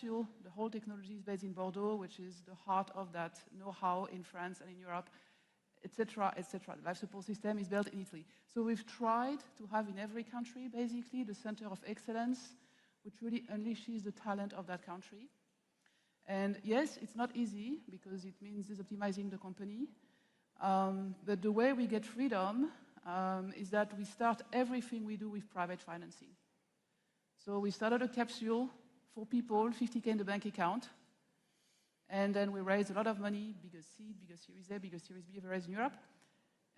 The whole technology is based in Bordeaux, which is the heart of that know-how in France and in Europe, etc., etc. The life support system is built in Italy. So we've tried to have in every country, basically, the center of excellence, which really unleashes the talent of that country. And yes, it's not easy, because it means optimizing the company. But the way we get freedom is that we start everything we do with private financing. So we started a capsule, 4 people, 50K in the bank account. And then we raised a lot of money, bigger seed, bigger Series A, bigger Series B raised in Europe.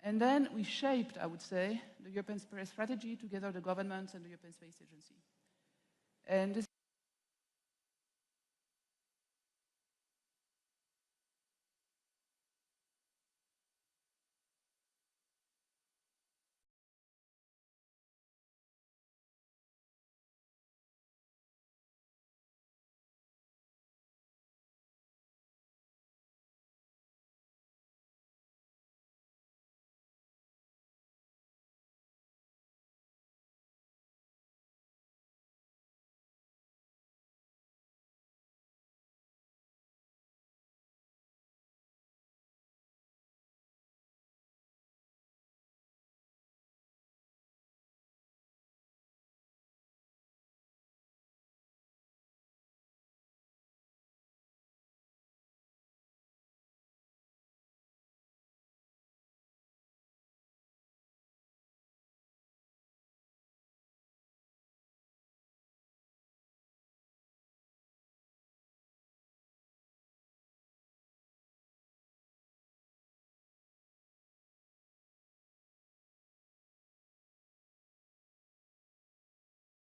And then we shaped, I would say, the European space strategy together with the government and the European Space Agency. And this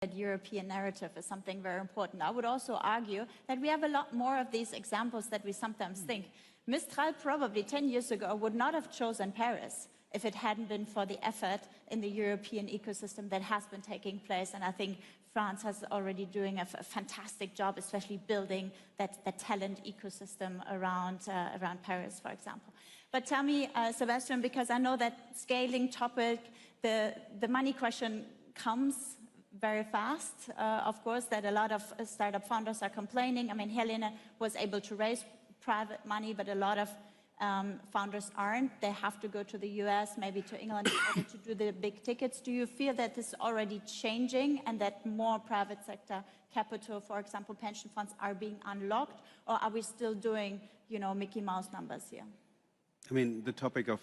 that European narrative is something very important. I would also argue that we have a lot more of these examples that we sometimes think. Mistral probably 10 years ago would not have chosen Paris if it hadn't been for the effort in the European ecosystem that has been taking place. And I think France has already doing a fantastic job, especially building that talent ecosystem around Paris, for example. But tell me, Sebastian, because I know that scaling topic, the money question comes very fast, of course, that a lot of startup founders are complaining. I mean, Helena was able to raise private money, but a lot of founders aren't. They have to go to the US, maybe to England, in order to do the big tickets. Do you feel that this is already changing and that more private sector capital, for example, pension funds, are being unlocked? Or are we still doing, you know, Mickey Mouse numbers here? I mean, the topic of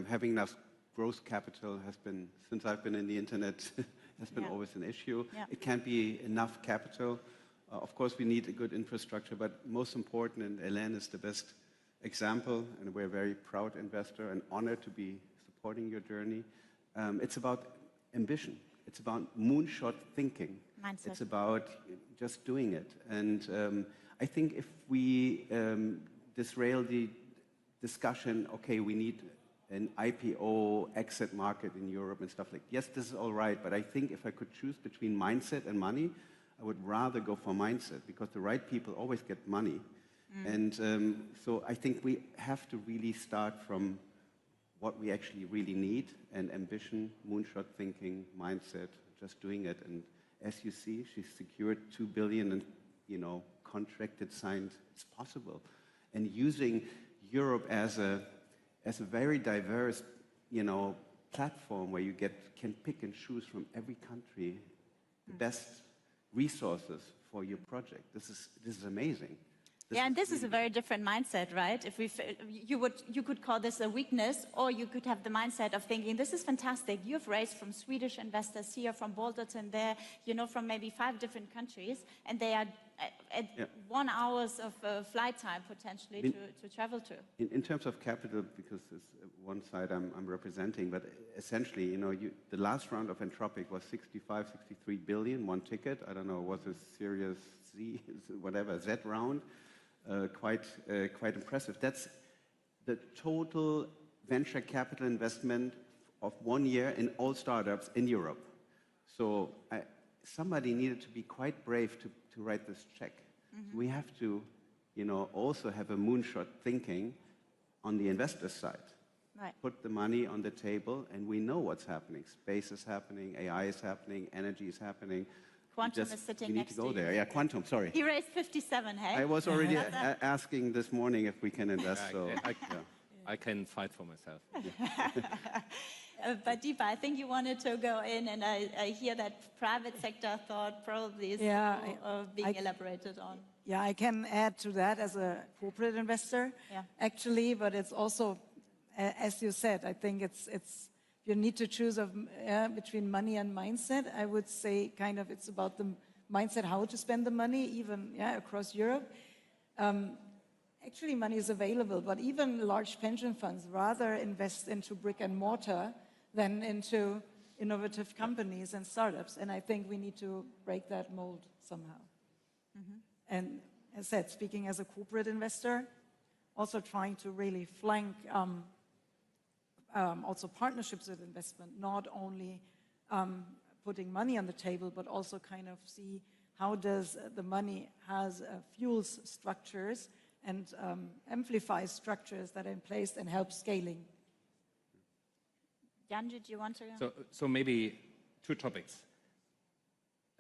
having enough growth capital has been, since I've been in the internet, has been always an issue. It can't be enough capital. Of course, we need a good infrastructure, but most important, and Hélène is the best example, and we're a very proud investor and honored to be supporting your journey. It's about ambition. It's about moonshot thinking. Mindset. It's about just doing it. And I think if we disrail the discussion, okay, we need an IPO exit market in Europe and stuff like, yes, this is all right, but I think if I could choose between mindset and money, I would rather go for mindset, because the right people always get money. And so I think we have to really start from what we actually really need, and ambition, moonshot thinking, mindset, just doing it. And as you see, she's secured 2 billion and, you know, contracted, signed. It's possible. And using Europe as a very diverse, you know, platform where you can pick and choose from every country the best resources for your project. This is amazing. And this is a very different mindset, right? If you could call this a weakness, or you could have the mindset of thinking, this is fantastic. You've raised from Swedish investors here, from Boulderton there, you know, from maybe 5 different countries, and they are at 1 hour of flight time potentially to travel to. In terms of capital, because it's one side I'm representing, but essentially, you know, the last round of Anthropic was 65, 63 billion, one ticket. I don't know, was it Series Z, whatever, Z round? Quite impressive. That's the total venture capital investment of 1 year in all startups in Europe. So somebody needed to be quite brave to write this check. We have to, you know, also have a moonshot thinking on the investor side. Right. Put the money on the table, and we know what's happening. Space is happening, AI is happening, energy is happening. Quantum is sitting we need next to go you. there. Yeah, quantum, sorry. He raised 57, hey? I was already asking this morning if we can invest, so... I can fight for myself. But Deepa, I think you wanted to go in, and I hear that private sector thought probably is being elaborated on. Yeah, I can add to that as a corporate investor, actually, but it's also, as you said, I think it's you need to choose between money and mindset. I would say kind of it's about the mindset, how to spend the money, even across Europe. Actually, money is available, but even large pension funds rather invest into brick and mortar than into innovative companies and startups. And I think we need to break that mold somehow. And as I said, speaking as a corporate investor, also trying to really flank also partnerships with investment, not only putting money on the table, but also kind of see how does the money has fuels structures and amplifies structures that are in place and help scaling. Jan, did you want to? So maybe two topics.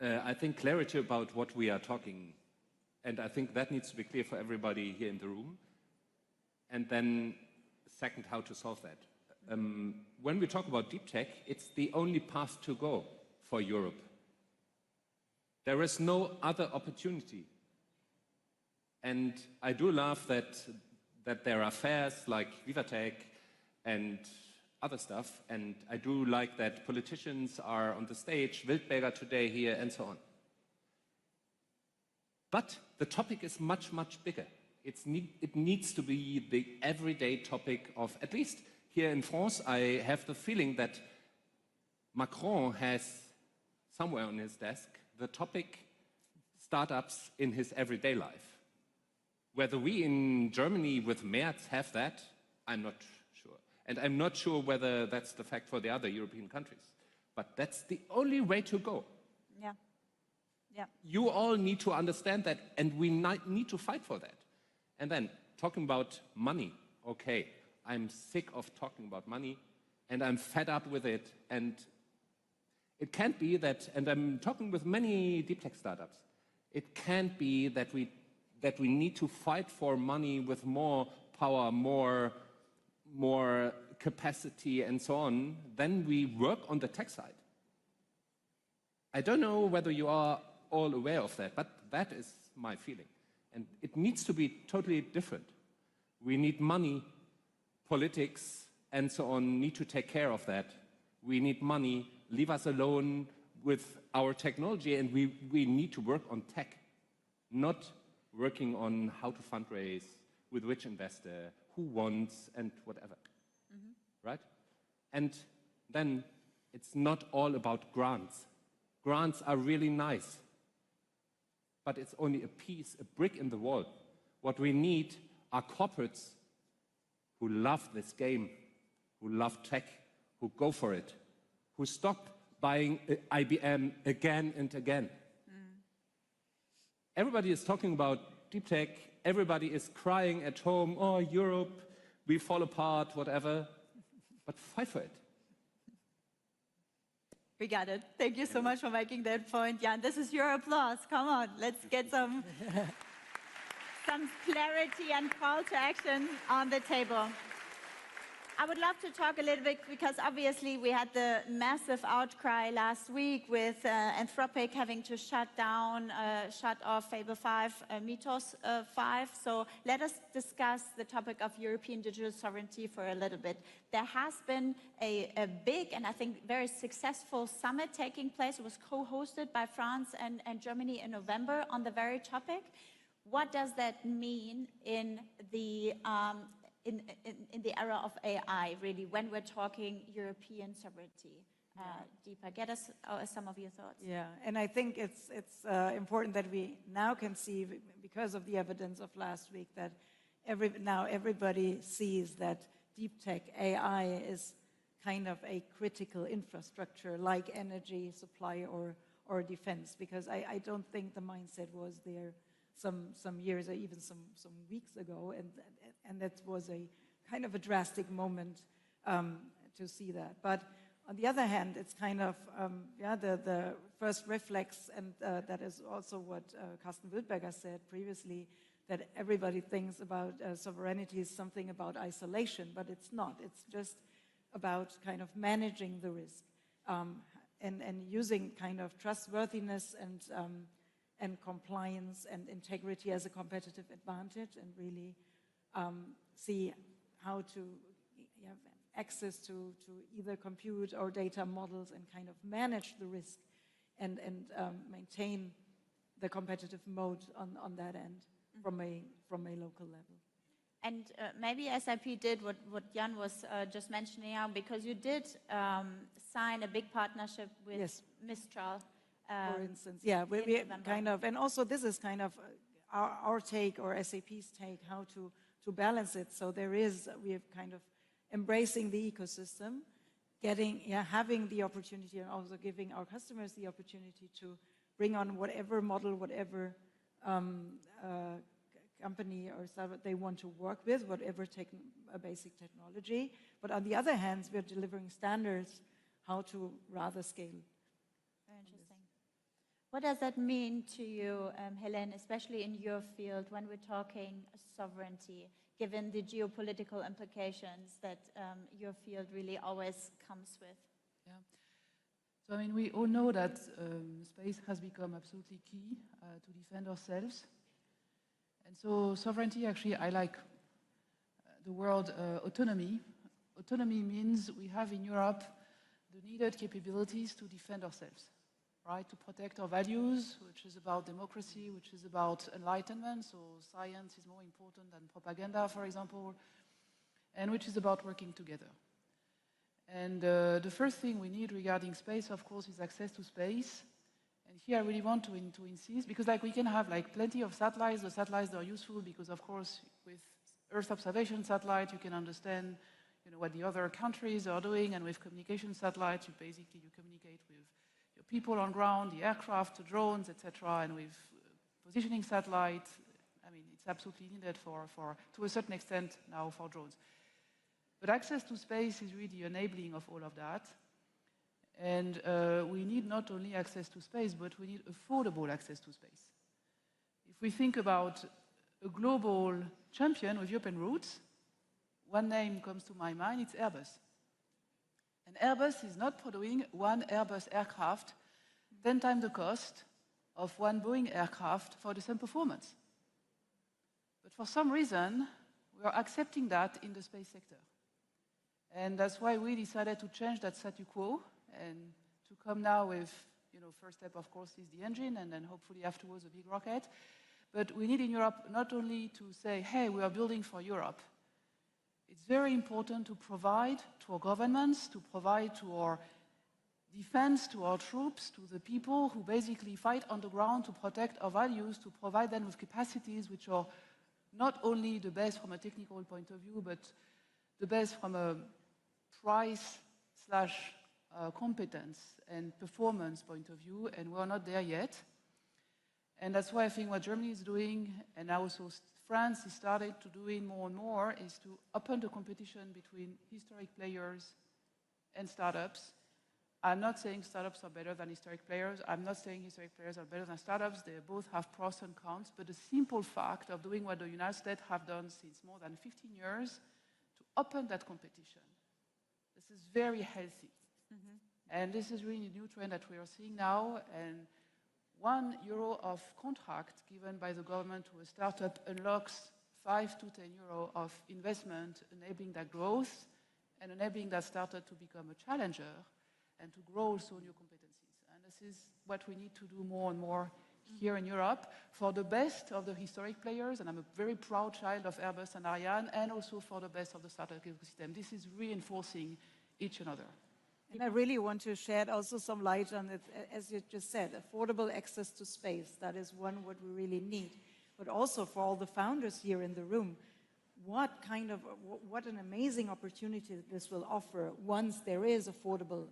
I think clarity about what we are talking, and I think that needs to be clear for everybody here in the room. And then second, how to solve that. When we talk about deep tech, it's the only path to go for Europe. There is no other opportunity. And I do love that there are fairs like VivaTech and other stuff, and I do like that politicians are on the stage, Wildberger today here, and so on. But the topic is much, much bigger. It needs to be the everyday topic of, at least here in France, I have the feeling that Macron has somewhere on his desk the topic startups in his everyday life. Whether we in Germany with Merz have that, I'm not sure. And I'm not sure whether that's the fact for the other European countries. But that's the only way to go. Yeah. Yeah. You all need to understand that, and we need to fight for that. And then, talking about money, okay, I'm sick of talking about money, and I'm fed up with it, and it can't be that, and I'm talking with many deep tech startups, it can't be that we need to fight for money with more power, more capacity, and so on, then we work on the tech side. I don't know whether you are all aware of that, but that is my feeling. And it needs to be totally different. We need money, politics, and so on need to take care of that. We need money, leave us alone with our technology, and we need to work on tech, not working on how to fundraise, with which investor, who wants, and whatever, right? And then it's not all about grants. Grants are really nice, but it's only a piece, a brick in the wall. What we need are corporates who love this game, who love tech, who go for it, who stop buying IBM again and again. Everybody is talking about deep tech. Everybody is crying at home, oh, Europe, we fall apart, whatever. But fight for it. We got it. Thank you so much for making that point, Jan. This is your applause. Come on, let's get some clarity and call to action on the table. I would love to talk a little bit, because obviously we had the massive outcry last week with Anthropic having to shut off Fable 5, Mythos 5. So let us discuss the topic of European digital sovereignty for a little bit. There has been a big and I think very successful summit taking place. It was co-hosted by France and Germany in November on the very topic. What does that mean in the era of AI, really, when we're talking European sovereignty? Deepa, get us some of your thoughts. Yeah, and I think it's important that we now can see, because of the evidence of last week, that now everybody sees that deep tech AI is kind of a critical infrastructure, like energy supply or defense, because I don't think the mindset was there some years or even some weeks ago, and that was a kind of a drastic moment to see that. But On the other hand, it's kind of, the first reflex, and that is also what Carsten Wildberger said previously, that everybody thinks about sovereignty is something about isolation, but it's not. It's just about kind of managing the risk and using kind of trustworthiness and compliance and integrity as a competitive advantage, and really see how to have access to either compute or data models and kind of manage the risk and maintain the competitive mode on that end from a local level. And maybe SAP did what Jan was just mentioning now, because you did sign a big partnership with Yes. Mistral. For instance, yeah, we kind of, and also this is kind of our take, or SAP's take, how to balance it. So we have kind of embracing the ecosystem, having the opportunity, and also giving our customers the opportunity to bring on whatever model, whatever company or startup they want to work with, whatever basic technology. But on the other hand, we're delivering standards how to rather scale. Very interesting. What does that mean to you, Helen, especially in your field when we're talking sovereignty, given the geopolitical implications that your field really always comes with? Yeah. So, I mean, we all know that space has become absolutely key to defend ourselves. And so sovereignty, actually, I like the word autonomy. Autonomy means we have in Europe the needed capabilities to defend ourselves, right? To protect our values, which is about democracy, which is about enlightenment, so science is more important than propaganda, for example, and which is about working together. And the first thing we need regarding space, of course, is access to space. And here I really want to insist, because like we can have like plenty of satellites. The satellites are useful because, of course, with Earth observation satellite, you can understand, what the other countries are doing, and with communication satellites, you communicate with your people on ground, the aircraft, the drones, etc. And with positioning satellite, I mean, it's absolutely needed to a certain extent now for drones. But access to space is really enabling of all of that. And we need not only access to space, but we need affordable access to space. If we think about a global champion with European roots, one name comes to my mind, it's Airbus. And Airbus is not producing one Airbus aircraft 10 times the cost of one Boeing aircraft for the same performance. But for some reason, we are accepting that in the space sector. And that's why we decided to change that statu quo and to come now with, first step, of course, is the engine, and then hopefully afterwards a big rocket. But we need in Europe not only to say, hey, we are building for Europe. It's very important to provide to our governments, to provide to our defense, to our troops, to the people who basically fight on the ground to protect our values, to provide them with capacities which are not only the best from a technical point of view, but the best from a price / competence and performance point of view, and we're not there yet. And that's why I think what Germany is doing, and also France has started to do it more and more, is to open the competition between historic players and startups. I'm not saying startups are better than historic players. I'm not saying historic players are better than startups. They both have pros and cons, but the simple fact of doing what the United States have done since more than 15 years, to open that competition, this is very healthy. Mm-hmm. And this is really a new trend that we are seeing now. And €1 of contract given by the government to a startup unlocks 5 to 10 euro of investment, enabling that growth and enabling that startup to become a challenger and to grow also new competencies. And this is what we need to do more and more here in Europe for the best of the historic players, and I'm a very proud child of Airbus and Ariane, and also for the best of the startup ecosystem. This is reinforcing each another. And I really want to shed also some light on it, as you just said, affordable access to space. That is what we really need. But also for all the founders here in the room, what an amazing opportunity this will offer once there is affordable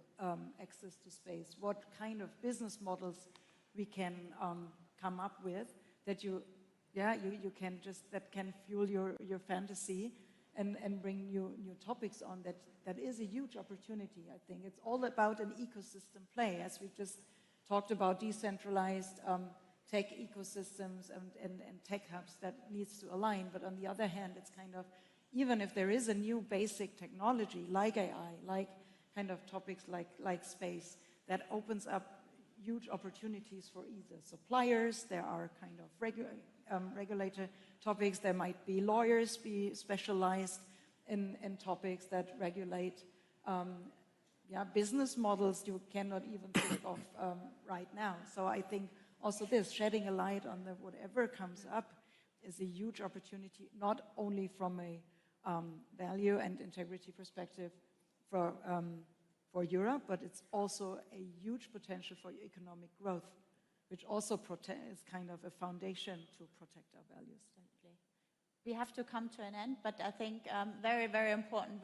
access to space. What kind of business models we can come up with that that can fuel your fantasy and bring new topics on that is a huge opportunity, I think. It's all about an ecosystem play, as we've just talked about decentralized tech ecosystems and tech hubs that needs to align. But on the other hand, it's kind of, even if there is a new basic technology like AI, like kind of topics like space, that opens up huge opportunities for either suppliers, there are kind of regulator topics, there might be lawyers be specialized in topics that regulate business models you cannot even think of right now. So I think also this, shedding a light on the whatever comes up is a huge opportunity, not only from a value and integrity perspective for Europe, but it's also a huge potential for economic growth, which also is kind of a foundation to protect our values. We have to come to an end, but I think very, very important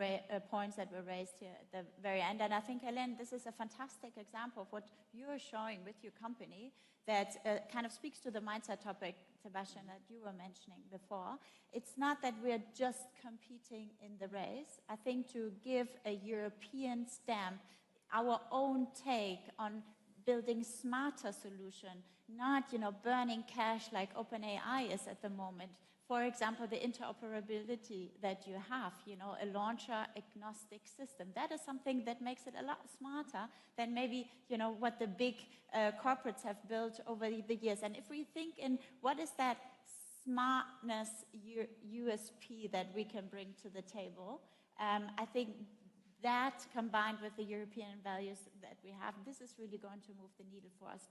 points that were raised here at the very end. And I think, Hélène, this is a fantastic example of what you're showing with your company that kind of speaks to the mindset topic, Sebastian, that you were mentioning before. It's not that we're just competing in the race. I think to give a European stamp, our own take on building smarter solution, not, burning cash like OpenAI is at the moment. For example, the interoperability that you have, a launcher agnostic system. That is something that makes it a lot smarter than maybe, what the big corporates have built over the years. And if we think in what is that smartness USP that we can bring to the table, I think that combined with the European values that we have, this is really going to move the needle for us.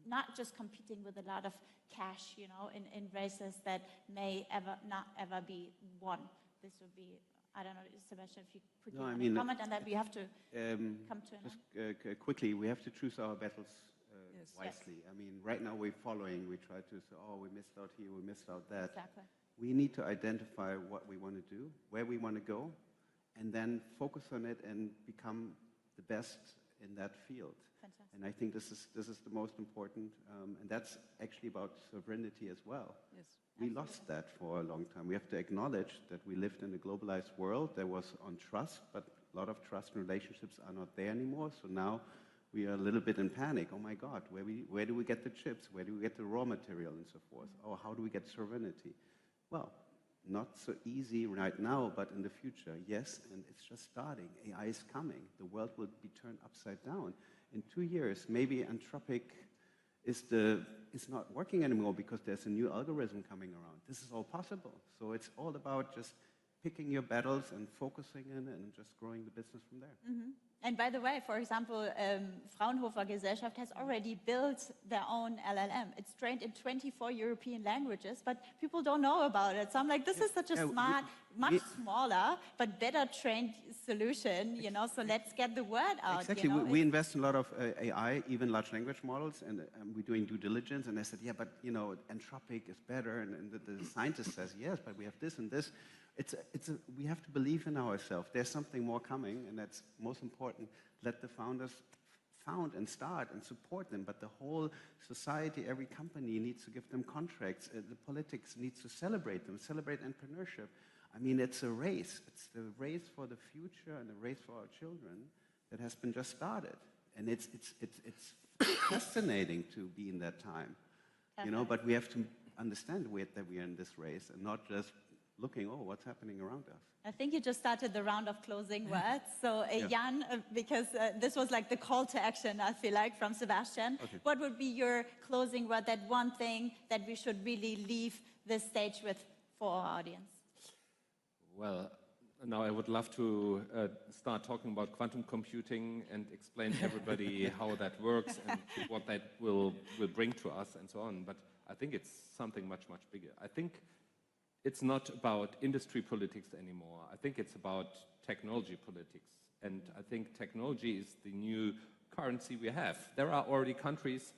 Not just competing with a lot of cash, in races that may not ever be won. This would be, I don't know, Sebastian, if you quickly comment on that, we have to come to an end. Just quickly, we have to choose our battles wisely. Yes. I mean, right now we're following, we try to say, oh, we missed out here, we missed out that. Exactly. We need to identify what we want to do, where we want to go, and then focus on it and become the best in that field. Fantastic. And I think this is the most important, and that's actually about sovereignty as well. Yes. We lost that for a long time. We have to acknowledge that we lived in a globalized world. There was on trust, but a lot of trust and relationships are not there anymore. So now we are a little bit in panic. Oh my God, where do we get the chips? Where do we get the raw material and so forth? Oh, how do we get sovereignty? Well, not so easy right now, but in the future, yes, and it's just starting. AI is coming. The world will be turned upside down. In 2 years, maybe Anthropic is not working anymore because there's a new algorithm coming around. This is all possible. So it's all about just picking your battles and focusing in and just growing the business from there. Mm-hmm. And by the way, for example, Fraunhofer Gesellschaft has already built their own LLM. It's trained in 24 European languages, but people don't know about it. So I'm like, this is such a smart, much smaller, but better trained solution, so let's get the word out. Exactly. We invest in a lot of AI, even large language models, and we're doing due diligence. And I said, yeah, but, Anthropic is better. And the scientist says, yes, but we have this and this. We have to believe in ourselves. There's something more coming, and that's most important. Let the founders found and start and support them, but the whole society, every company needs to give them contracts. The politics needs to celebrate them, celebrate entrepreneurship. I mean, it's a race. It's the race for the future and the race for our children that has been just started. And it's fascinating to be in that time, but we have to understand that we are in this race and not just looking, what's happening around us. I think you just started the round of closing words. So Jan, because this was like the call to action, I feel like, from Sebastian. Okay. What would be your closing word, that one thing that we should really leave this stage with for our audience? Well, now I would love to start talking about quantum computing and explain to everybody how that works and what that will bring to us and so on. But I think it's something much, much bigger. I think it's not about industry politics anymore. I think it's about technology politics. And I think technology is the new currency we have. There are already countries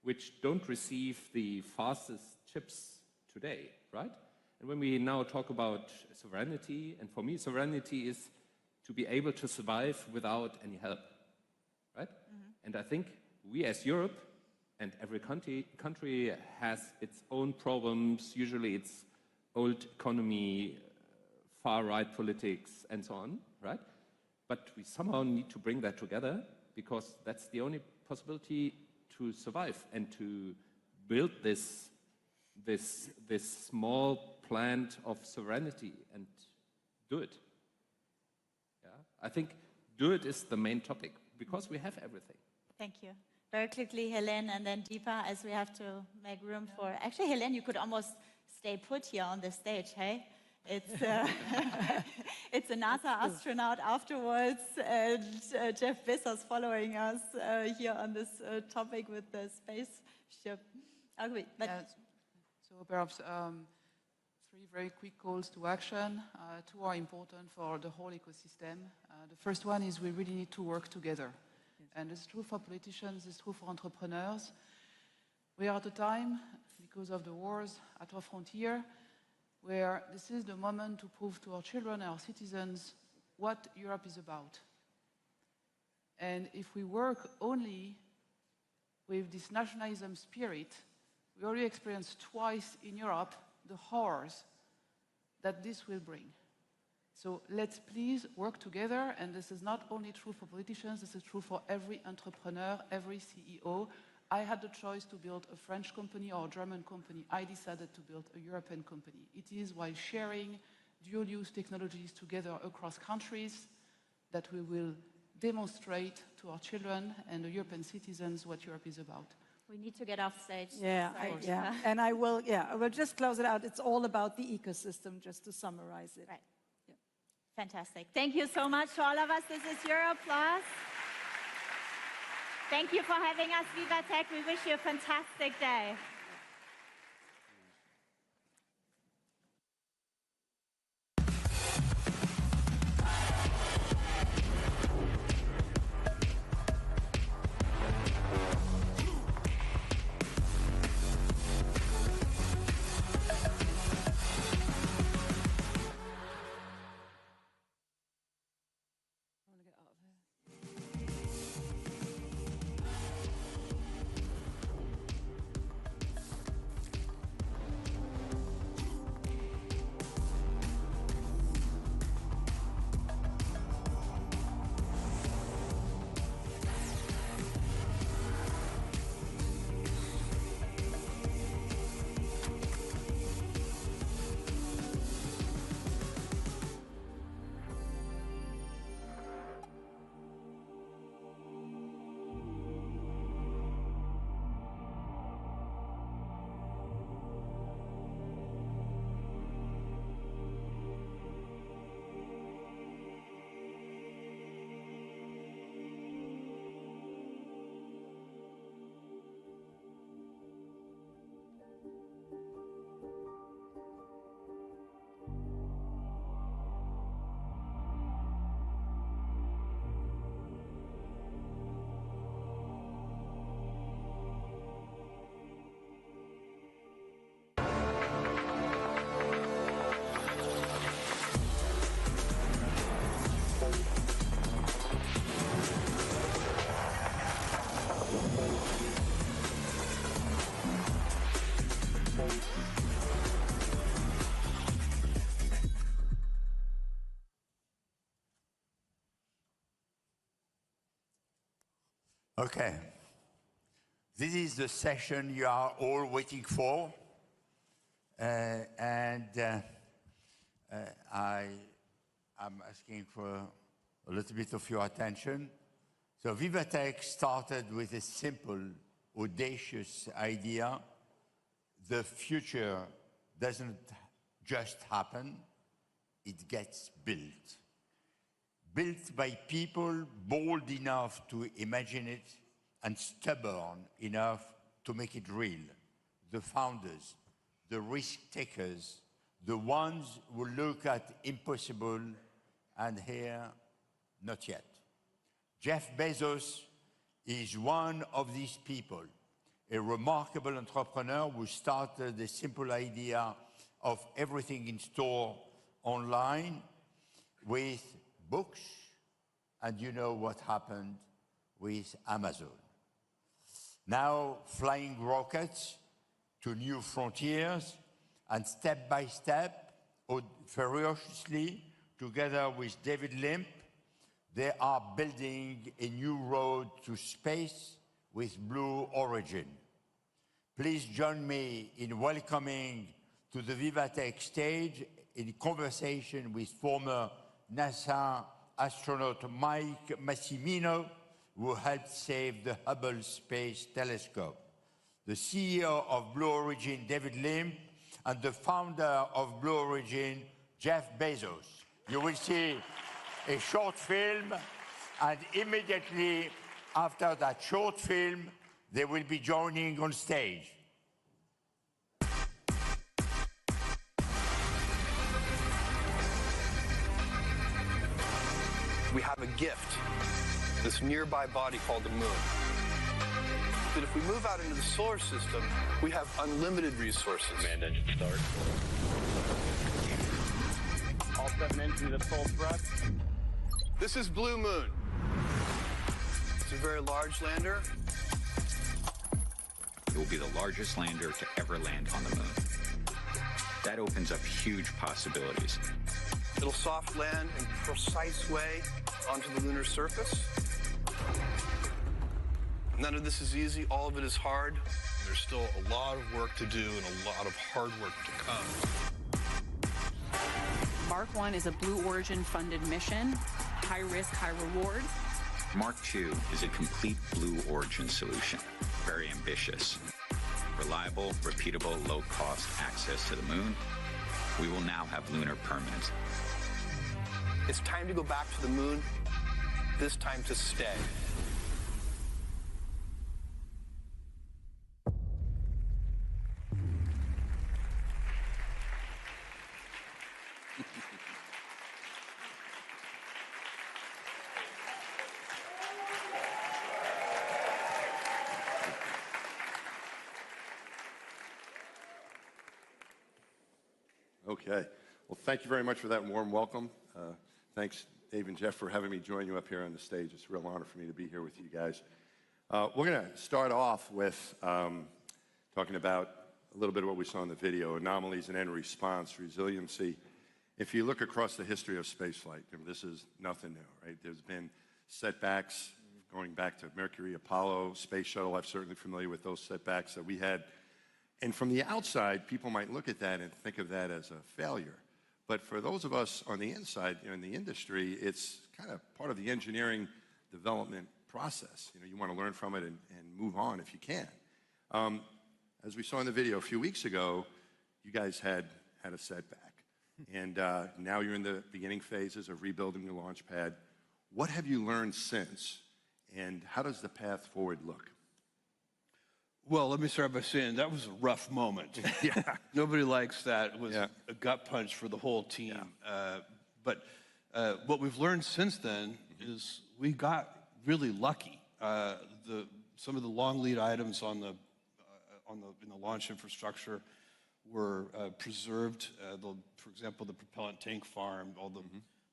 which don't receive the fastest chips today, right? And when we now talk about sovereignty, and for me, sovereignty is to be able to survive without any help, right? Mm-hmm. And I think we as Europe, and every country has its own problems. Usually it's old economy far-right politics and so on, right? But we somehow need to bring that together because that's the only possibility to survive and to build this small plant of sovereignty and do it. Yeah? I think do it is the main topic because we have everything. Thank you. Very quickly, Helene, and then Deepa, as we have to make room for... Actually, Helene, you could almost stay put here on the stage, hey? It's, it's a NASA astronaut afterwards, and Jeff Bezos following us here on this topic with the spaceship. Okay, but so perhaps 3 very quick calls to action. 2 are important for the whole ecosystem. The first one is we really need to work together. And it's true for politicians, it's true for entrepreneurs. We are at a time, because of the wars at our frontier, where this is the moment to prove to our children, our citizens, what Europe is about. And if we work only with this nationalism spirit, we already experienced twice in Europe the horrors that this will bring. So let's please work together, and this is not only true for politicians, this is true for every entrepreneur, every CEO. I had the choice to build a French company or a German company. I decided to build a European company. It is while sharing dual-use technologies together across countries that we will demonstrate to our children and the European citizens what Europe is about. we need to get off stage. Yeah, and I will just close it out. It's all about the ecosystem, just to summarize it. Right. Yeah. Fantastic. Thank you so much to all of us. This is your applause. Thank you for having us, VivaTech. We wish you a fantastic day. Okay. This is the session you are all waiting for. I'm asking for a little bit of your attention. So VivaTech started with a simple, audacious idea. The future doesn't just happen, it gets built. Built by people bold enough to imagine it and stubborn enough to make it real. The founders, the risk takers, the ones who look at impossible and here, not yet. Jeff Bezos is one of these people, a remarkable entrepreneur who started a simple idea of everything in store online with books, and you know what happened with Amazon. Now flying rockets to new frontiers, and step by step, ferociously, together with David Limp, they are building a new road to space with Blue Origin. Please join me in welcoming to the VivaTech stage in conversation with former NASA astronaut Mike Massimino, who helped save the Hubble Space Telescope, the CEO of Blue Origin, David Limp, and the founder of Blue Origin, Jeff Bezos. You will see a short film, and immediately after that short film, they will be joining on stage. We have a gift, this nearby body called the moon. But if we move out into the solar system, we have unlimited resources. Command engine start. All 7 engines at full thrust. This is Blue Moon. It's a very large lander. It will be the largest lander to ever land on the moon. That opens up huge possibilities. It'll soft land in a precise way onto the lunar surface. None of this is easy. All of it is hard. There's still a lot of work to do and a lot of hard work to come. Mark 1 is a Blue Origin funded mission, high risk, high reward. Mark II is a complete Blue Origin solution, very ambitious. Reliable, repeatable, low-cost access to the moon. We will now have lunar permanence. It's time to go back to the moon, this time to stay. Okay. Well, thank you very much for that warm welcome. Thanks, Dave and Jeff, for having me join you up here on the stage. It's a real honor for me to be here with you guys. We're going to start off with talking about a little bit of what we saw in the video, anomalies and end response, resiliency. If you look across the history of spaceflight, this is nothing new, right? There's been setbacks going back to Mercury, Apollo, Space Shuttle. I'm certainly familiar with those setbacks that we had. And from the outside, people might look at that and think of that as a failure. But for those of us on the inside, in the industry, it's kind of part of the engineering development process. You want to learn from it and move on if you can. As we saw in the video a few weeks ago, you guys had a setback. And now you're in the beginning phases of rebuilding the launch pad. What have you learned since? And how does the path forward look? Well, let me start by saying that was a rough moment. Yeah. Nobody likes that. It was a gut punch for the whole team. Yeah. But what we've learned since then is we got really lucky. Some of the long lead items in the launch infrastructure were preserved. For example, the propellant tank farm, all the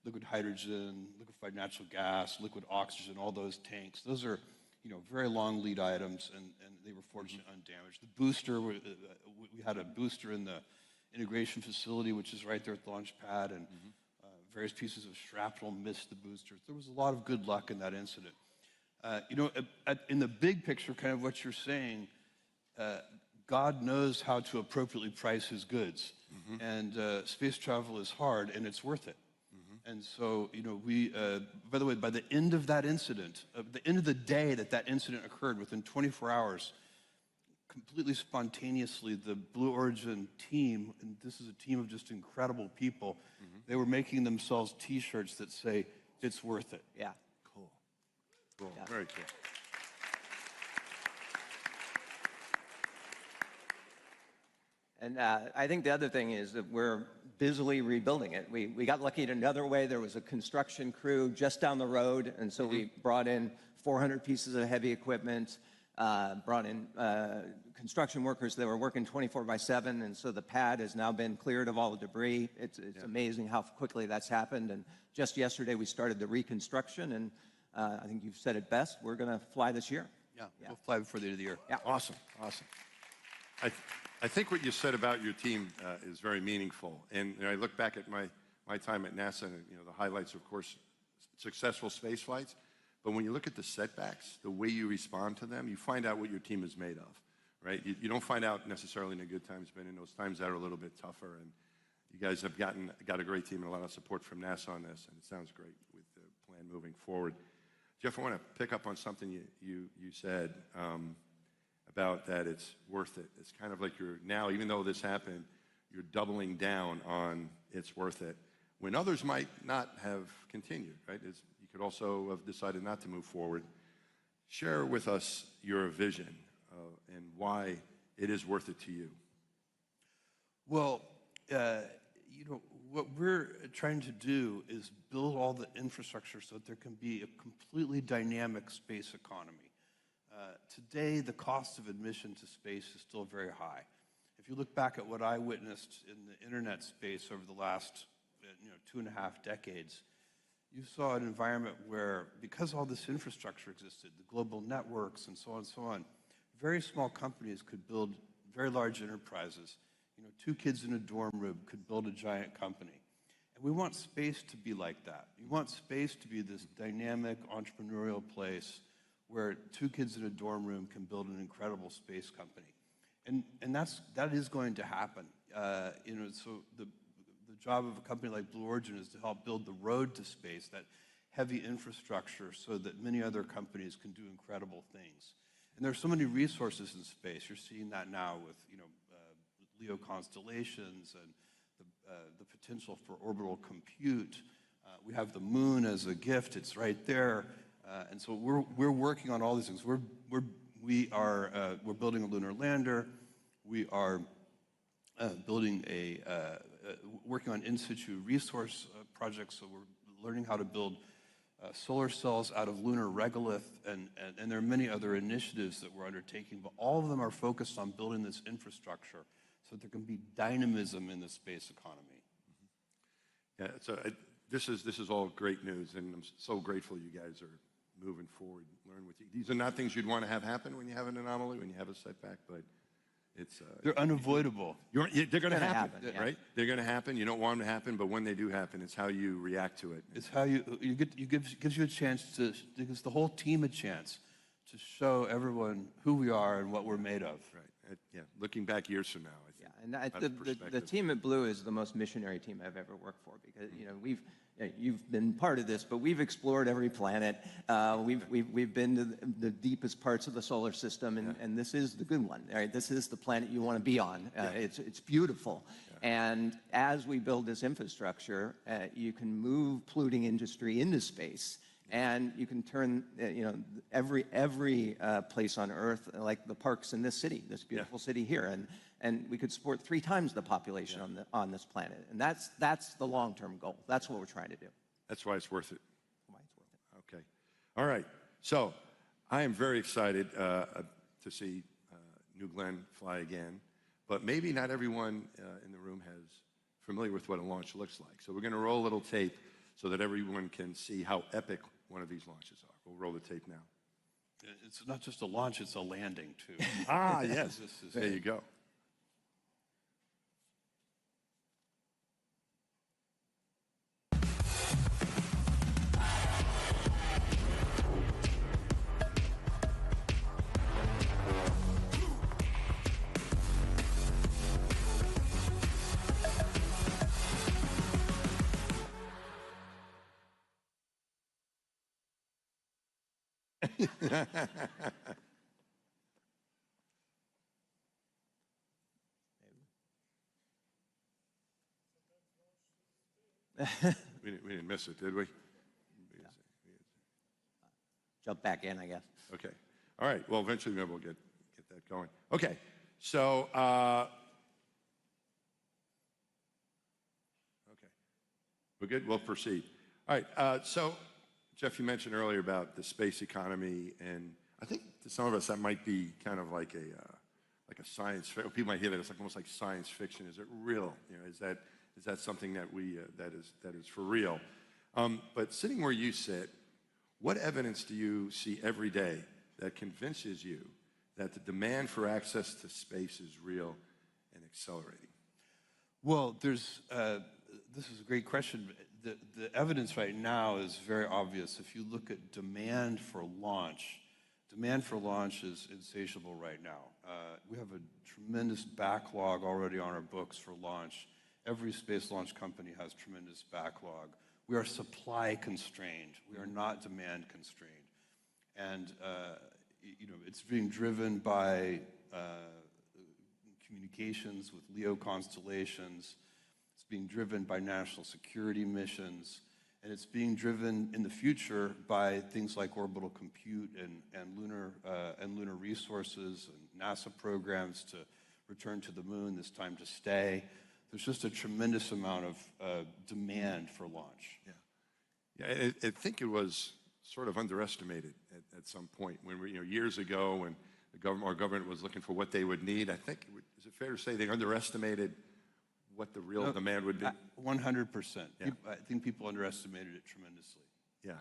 liquid hydrogen, liquefied natural gas, liquid oxygen, all those tanks. Those are very long lead items, and they were fortunately undamaged. The booster, we had a booster in the integration facility, which is right there at the launch pad, and various pieces of shrapnel missed the boosters. There was a lot of good luck in that incident. In the big picture, kind of what you're saying, God knows how to appropriately price his goods, and space travel is hard, and it's worth it. And so, by the way, by the end of that incident, the end of the day that incident occurred, within 24 hours, completely spontaneously, the Blue Origin team, and this is a team of just incredible people, they were making themselves T-shirts that say, "It's worth it." Yeah. Cool. Cool. Yeah. Very cool. And I think the other thing is that we're busily rebuilding it. We got lucky in another way. There was a construction crew just down the road, and so we brought in 400 pieces of heavy equipment, brought in construction workers that were working 24/7, and so the pad has now been cleared of all the debris. It's amazing how quickly that's happened, and just yesterday we started the reconstruction, and I think you've said it best, we're going to fly this year. Yeah, we'll fly before the end of the year. Yeah. Awesome, awesome. I think what you said about your team is very meaningful. And I look back at my time at NASA, and the highlights, of course, successful space flights. But when you look at the setbacks, the way you respond to them, you find out what your team is made of, right? You don't find out necessarily in the good times, but in those times that are a little bit tougher. And you guys have got a great team and a lot of support from NASA on this, and it sounds great with the plan moving forward. Jeff, I want to pick up on something you said about that it's worth it. It's kind of like you're now, even though this happened, you're doubling down on it's worth it, when others might not have continued, right? You could also have decided not to move forward. Share with us your vision and why it is worth it to you. Well, what we're trying to do is build all the infrastructure so that there can be a completely dynamic space economy. Today, the cost of admission to space is still very high. If you look back at what I witnessed in the internet space over the last 2.5 decades, you saw an environment where, because all this infrastructure existed, the global networks and so on, very small companies could build very large enterprises. 2 kids in a dorm room could build a giant company. And we want space to be like that. We want space to be this dynamic entrepreneurial place where 2 kids in a dorm room can build an incredible space company. And that is going to happen. So the job of a company like Blue Origin is to help build the road to space, that heavy infrastructure, so that many other companies can do incredible things. And there's so many resources in space. You're seeing that now with LEO constellations and the potential for orbital compute. We have the moon as a gift. It's right there. And so we're working on all these things. We're building a lunar lander. We are building working on in situ resource projects. So we're learning how to build solar cells out of lunar regolith, and there are many other initiatives that we're undertaking, but all of them are focused on building this infrastructure so that there can be dynamism in the space economy. Yeah, so this is all great news, and I'm so grateful you guys are moving forward, learn with you. These are not things you'd want to have happen when you have an anomaly, when you have a setback, but it's... they're unavoidable. They're going to happen, yeah. right? They're going to happen. You don't want them to happen, but when they do happen, it's how you react to it. It's how gives you a chance gives the whole team a chance to show everyone who we are and what we're made of. Right. Yeah. Looking back years from now, I think. And the team at Blue is the most missionary team I've ever worked for, because you've been part of this, but we've explored every planet. We've been to the deepest parts of the solar system, and this is the good one. Right? This is the planet you want to be on. It's beautiful. Yeah. And as we build this infrastructure, you can move polluting industry into space. And you can turn, every place on Earth, like the parks in this city, this beautiful city here, and we could support 3 times the population on this planet. And that's the long-term goal. That's what we're trying to do. That's why it's worth it. Why it's worth it. Okay. All right. So I am very excited to see New Glenn fly again, but maybe not everyone in the room is familiar with what a launch looks like. So we're going to roll a little tape so that everyone can see how epic one of these launches are. We'll roll the tape now. It's not just a launch, it's a landing, too. Yes. There you go. We didn't miss it, did we? Jump back in, I guess. Okay. All right. Well, eventually maybe we'll get that going. Okay. So, okay. We're good? We'll proceed. All right. So, Jeff, you mentioned earlier about the space economy, and I think to some of us that might be kind of like a science fiction. People might hear that it's like almost like science fiction. Is it real? Is that something that that is for real? But sitting where you sit, what evidence do you see every day that convinces you that the demand for access to space is real accelerating? Well, this is a great question. The evidence right now is very obvious. If you look at demand for launch is insatiable right now. We have a tremendous backlog already on our books for launch. Every space launch company has tremendous backlog. We are supply constrained. We are not demand constrained. And it's being driven by communications with LEO constellations. It's being driven by national security missions. And it's being driven in the future by things like orbital compute and lunar resources and NASA programs to return to the moon, this time to stay. There's just a tremendous amount of demand for launch. Yeah, I think it was sort of underestimated at some point when years ago when our government was looking for what they would need. I think is it fair to say they underestimated what the real demand would be? 100%. Yeah. I think people underestimated it tremendously. Yeah,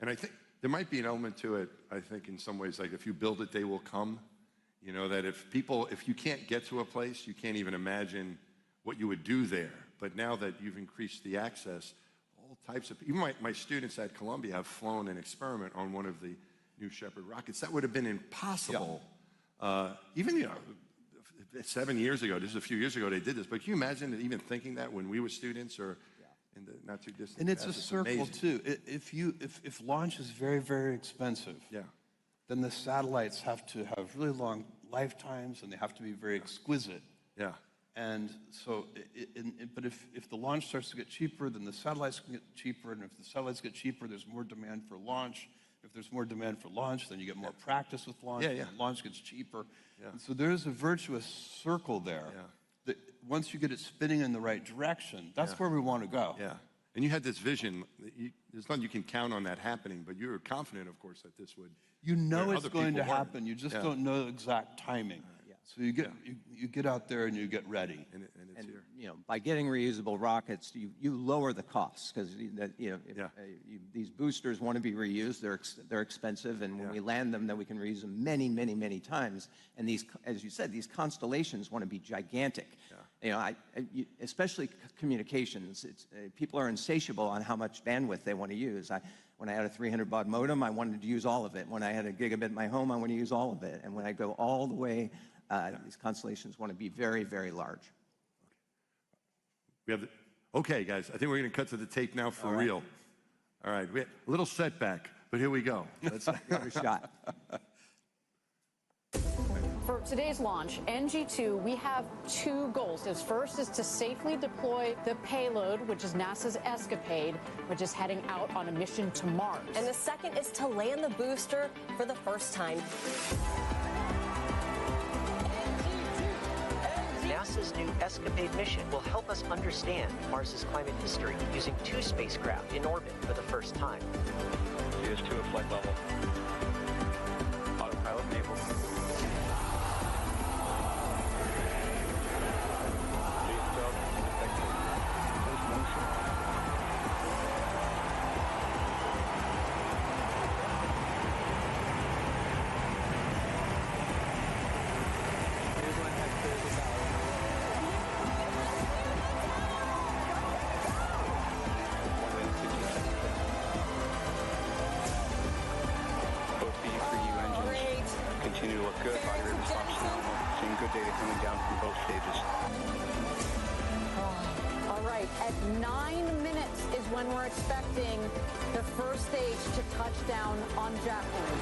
and I think there might be an element to it, I think in some ways, like if you build it, they will come. That if you can't get to a place, you can't even imagine what you would do there. But now that you've increased the access, all types of, even my students at Columbia have flown an experiment on one of the New Shepard rockets. That would have been impossible. Yeah. Even, 7 years ago, this is a few years ago they did this, but can you imagine even thinking that when we were students or in the not too distant And it's past? a circle amazing. too. If launch is very, very expensive, then the satellites have to have really long lifetimes and they have to be very exquisite. Yeah. And so, but if the launch starts to get cheaper, then the satellites can get cheaper, and if the satellites get cheaper, there's more demand for launch. If there's more demand for launch, then you get more practice with launch, and launch gets cheaper. Yeah. And so there's a virtuous circle there. Yeah. That once you get it spinning in the right direction, that's where we want to go. Yeah. And you had this vision. There's nothing you can count on that happening, but you were confident, of course, that this would. You know it's going to happen. You just don't know the exact timing. So you get out there and you get ready. And it's here. By getting reusable rockets, you lower the costs because these boosters want to be reused. They're expensive, and when we land them, then we can reuse them many, many, many times. And these, as you said, these constellations want to be gigantic. Especially communications. People are insatiable on how much bandwidth they want to use. When I had a 300 baud modem, I wanted to use all of it. When I had a gigabit in my home, I want to use all of it. And when I go all the way, these constellations want to be very, very large. Okay, guys, I think we're going to cut to the tape now for real. All right, we had a little setback, but here we go. Let's give it a shot. For today's launch, NG2, we have two goals. First is to safely deploy the payload, which is NASA's Escapade, which is heading out on a mission to Mars. And the second is to land the booster for the first time. NASA's new Escapade mission will help us understand Mars's climate history using two spacecraft in orbit for the first time. CS2 at flight level. Autopilot enabled. At 9 minutes is when we're expecting the first stage to touch down on Jacqueline.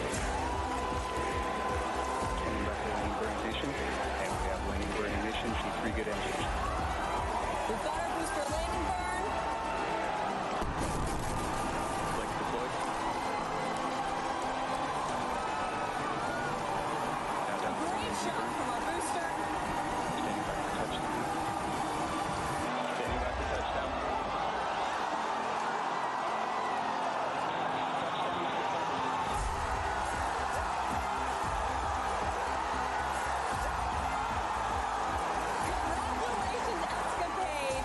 Turning back to landing burn ignition, and we have landing burn ignition from 3 good engines. We've got our booster landing burn. Flight deployed. A great shot from our booster. Standing back to touchdown. Standing back to touchdown. Congratulations, Escapade.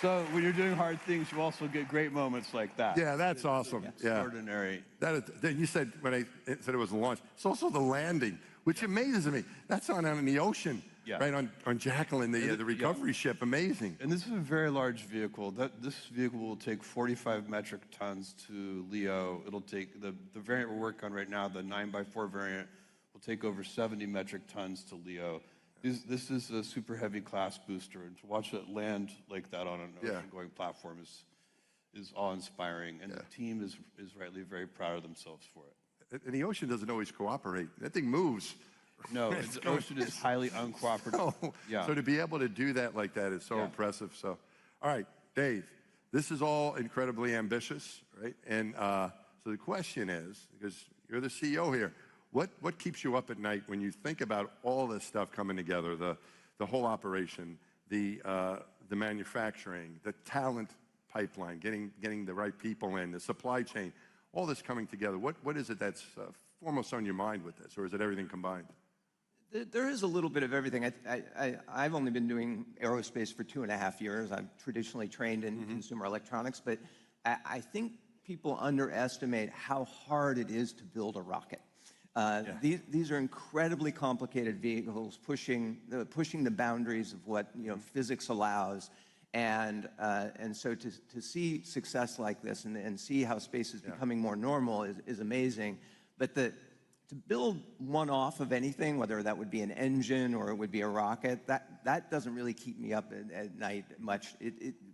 So when you're doing hard things, you also get great moments like that. Yeah, that's awesome. Yeah. Extraordinary. Then you said, when I said it was the launch, it's also the landing, which amazes me. That's on out in the ocean, right on Jacqueline, the recovery ship. Amazing. And this is a very large vehicle. This vehicle will take 45 metric tons to LEO. It'll take, the variant we're working on right now, the 9x4 variant, will take over 70 metric tons to LEO. This is a super heavy class booster, and to watch it land like that on an ocean-going platform is awe-inspiring, and the team is rightly very proud of themselves for it. And the ocean doesn't always cooperate. That thing moves. No, the ocean is highly uncooperative. So to be able to do that like that is so impressive. So, all right, Dave, this is all incredibly ambitious, right? And so the question is, because you're the CEO here, what keeps you up at night when you think about all this stuff coming together, the whole operation, the manufacturing, the talent pipeline, getting the right people in, the supply chain, all this coming together? What is it that's foremost on your mind with this, or is it everything combined? There is a little bit of everything. I've only been doing aerospace for 2.5 years. I'm traditionally trained in consumer electronics, but I think people underestimate how hard it is to build a rocket. These are incredibly complicated vehicles pushing the boundaries of what physics allows, and so to see success like this and see how space is becoming more normal is amazing. But to build one off of anything, whether that would be an engine or it would be a rocket, that doesn't really keep me up at night much.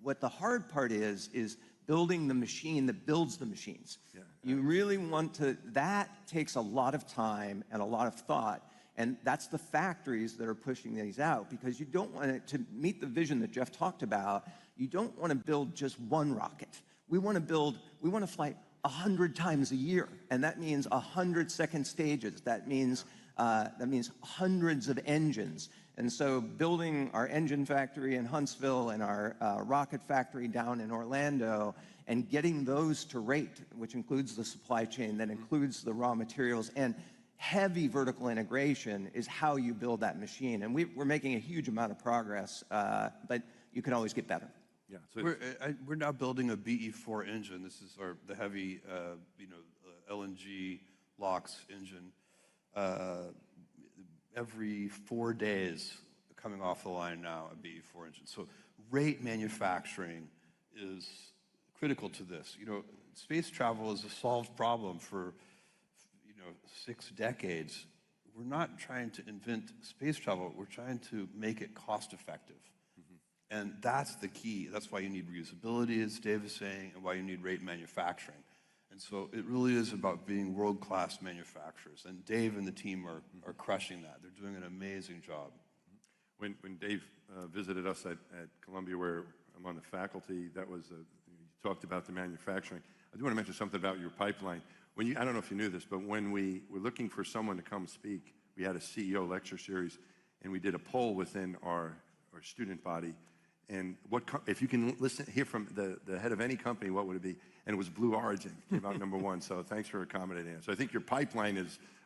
What the hard part is building the machine that builds the machines. You really want to, that takes a lot of time and a lot of thought, and that's the factories that are pushing these out, because you don't want it to meet the vision that Jeff talked about. You don't want to build just one rocket. We want to fly 100 times a year, and that means 100 second stages. That means hundreds of engines. And so building our engine factory in Huntsville and our rocket factory down in Orlando and getting those to rate, which includes the supply chain, that includes the raw materials, and heavy vertical integration is how you build that machine. And we're making a huge amount of progress, but you can always get better. Yeah, so we're now building a BE4 engine. This is the heavy, LNG LOX engine. Every 4 days coming off the line now, a BE4 engine. So rate manufacturing is critical to this. Space travel is a solved problem for 6 decades. We're not trying to invent space travel. We're trying to make it cost effective. And that's the key. That's why you need reusability, as Dave is saying, and why you need rate manufacturing. And so it really is about being world-class manufacturers. And Dave and the team are crushing that. They're doing an amazing job. When Dave visited us at Columbia, where I'm on the faculty, you talked about the manufacturing. I do want to mention something about your pipeline. I don't know if you knew this, but when we were looking for someone to come speak, we had a CEO lecture series, and we did a poll within our student body. And if you can hear from the head of any company, what would it be? And it was Blue Origin, came out #1. So thanks for accommodating us. So I think your pipeline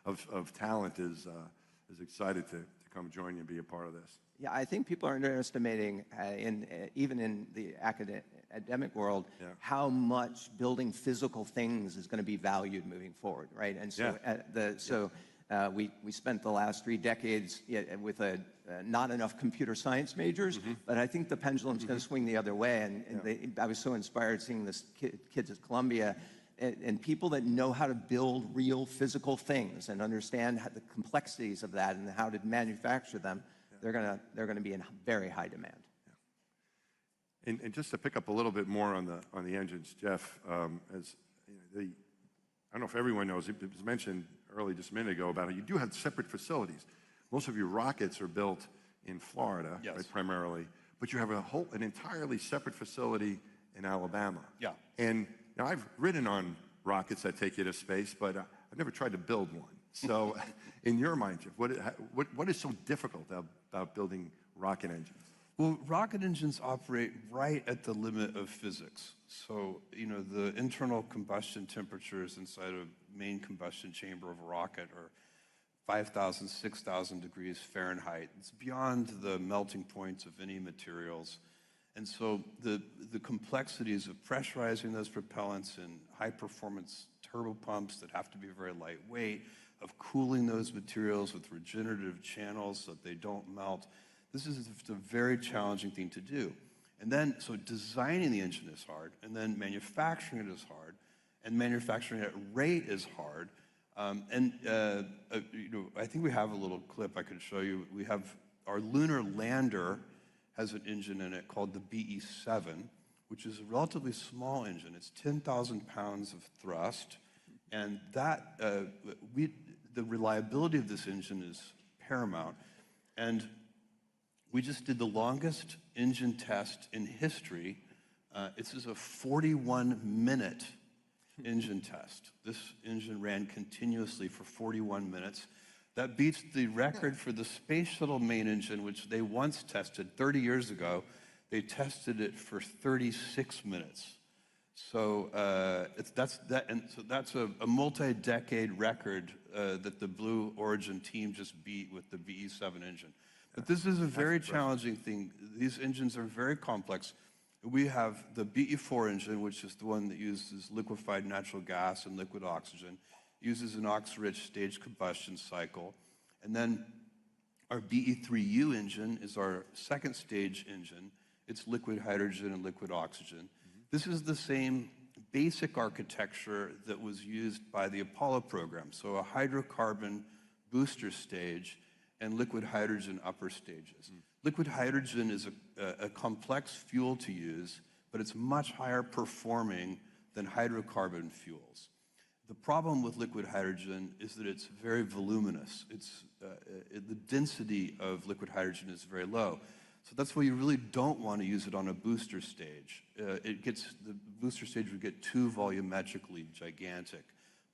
of talent is excited to come join you and be a part of this. Yeah, I think people are underestimating, even in the academic world, how much building physical things is going to be valued moving forward, right? And so, we spent the last 3 decades with not enough computer science majors, but I think the pendulum's going to swing the other way. And I was so inspired seeing this kids at Columbia, and people that know how to build real physical things and understand the complexities of that and how to manufacture them. They're going to be in very high demand. Yeah. And just to pick up a little bit more on the engines, Jeff, I don't know if everyone knows, it was mentioned early just a minute ago about how you do have separate facilities. Most of your rockets are built in Florida, right, primarily, but you have an entirely separate facility in Alabama. Yeah. And now I've ridden on rockets that take you to space, but I've never tried to build one. So in your mind, Jeff, what is so difficult about building rocket engines? Well, rocket engines operate right at the limit of physics. So, the internal combustion temperatures inside a main combustion chamber of a rocket are 5,000, 6,000 degrees Fahrenheit. It's beyond the melting points of any materials. And so the complexities of pressurizing those propellants in high-performance turbopumps that have to be very lightweight, of cooling those materials with regenerative channels so that they don't melt, this is a very challenging thing to do. And then, so designing the engine is hard, and then manufacturing it is hard, and manufacturing at rate is hard. I think we have a little clip I could show you. We have our lunar lander has an engine in it called the BE7, which is a relatively small engine. It's 10,000 pounds of thrust, and that the reliability of this engine is paramount. And we just did the longest engine test in history. This is a 41-minute engine test. This engine ran continuously for 41 minutes. That beats the record for the Space Shuttle main engine, which they once tested 30 years ago. They tested it for 36 minutes. So that's a multi-decade record that the Blue Origin team just beat with the BE7 engine. But this is a very challenging thing. These engines are very complex. We have the BE4 engine, which is the one that uses liquefied natural gas and liquid oxygen, uses an ox-rich staged combustion cycle. And then our BE3U engine is our second stage engine. It's liquid hydrogen and liquid oxygen. This is the same basic architecture that was used by the Apollo program. So a hydrocarbon booster stage and liquid hydrogen upper stages. Liquid hydrogen is a complex fuel to use, but it's much higher performing than hydrocarbon fuels. The problem with liquid hydrogen is that it's very voluminous. The density of liquid hydrogen is very low. So that's why you really don't want to use it on a booster stage. The booster stage would get too volumetrically gigantic.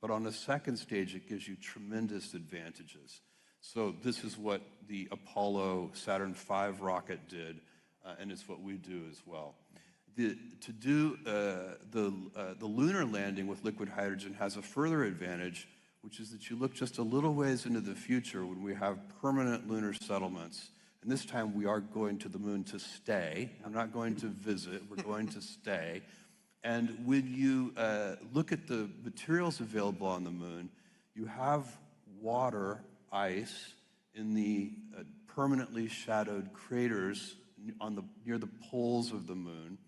But on a second stage, it gives you tremendous advantages. So this is what the Apollo Saturn V rocket did, and it's what we do as well. To do the lunar landing with liquid hydrogen has a further advantage, which is that you look just a little ways into the future when we have permanent lunar settlements. And this time we are going to the moon to stay. We're not going to visit, we're going to stay. And when you look at the materials available on the moon, you have water, ice, in the permanently shadowed craters near the poles of the moon.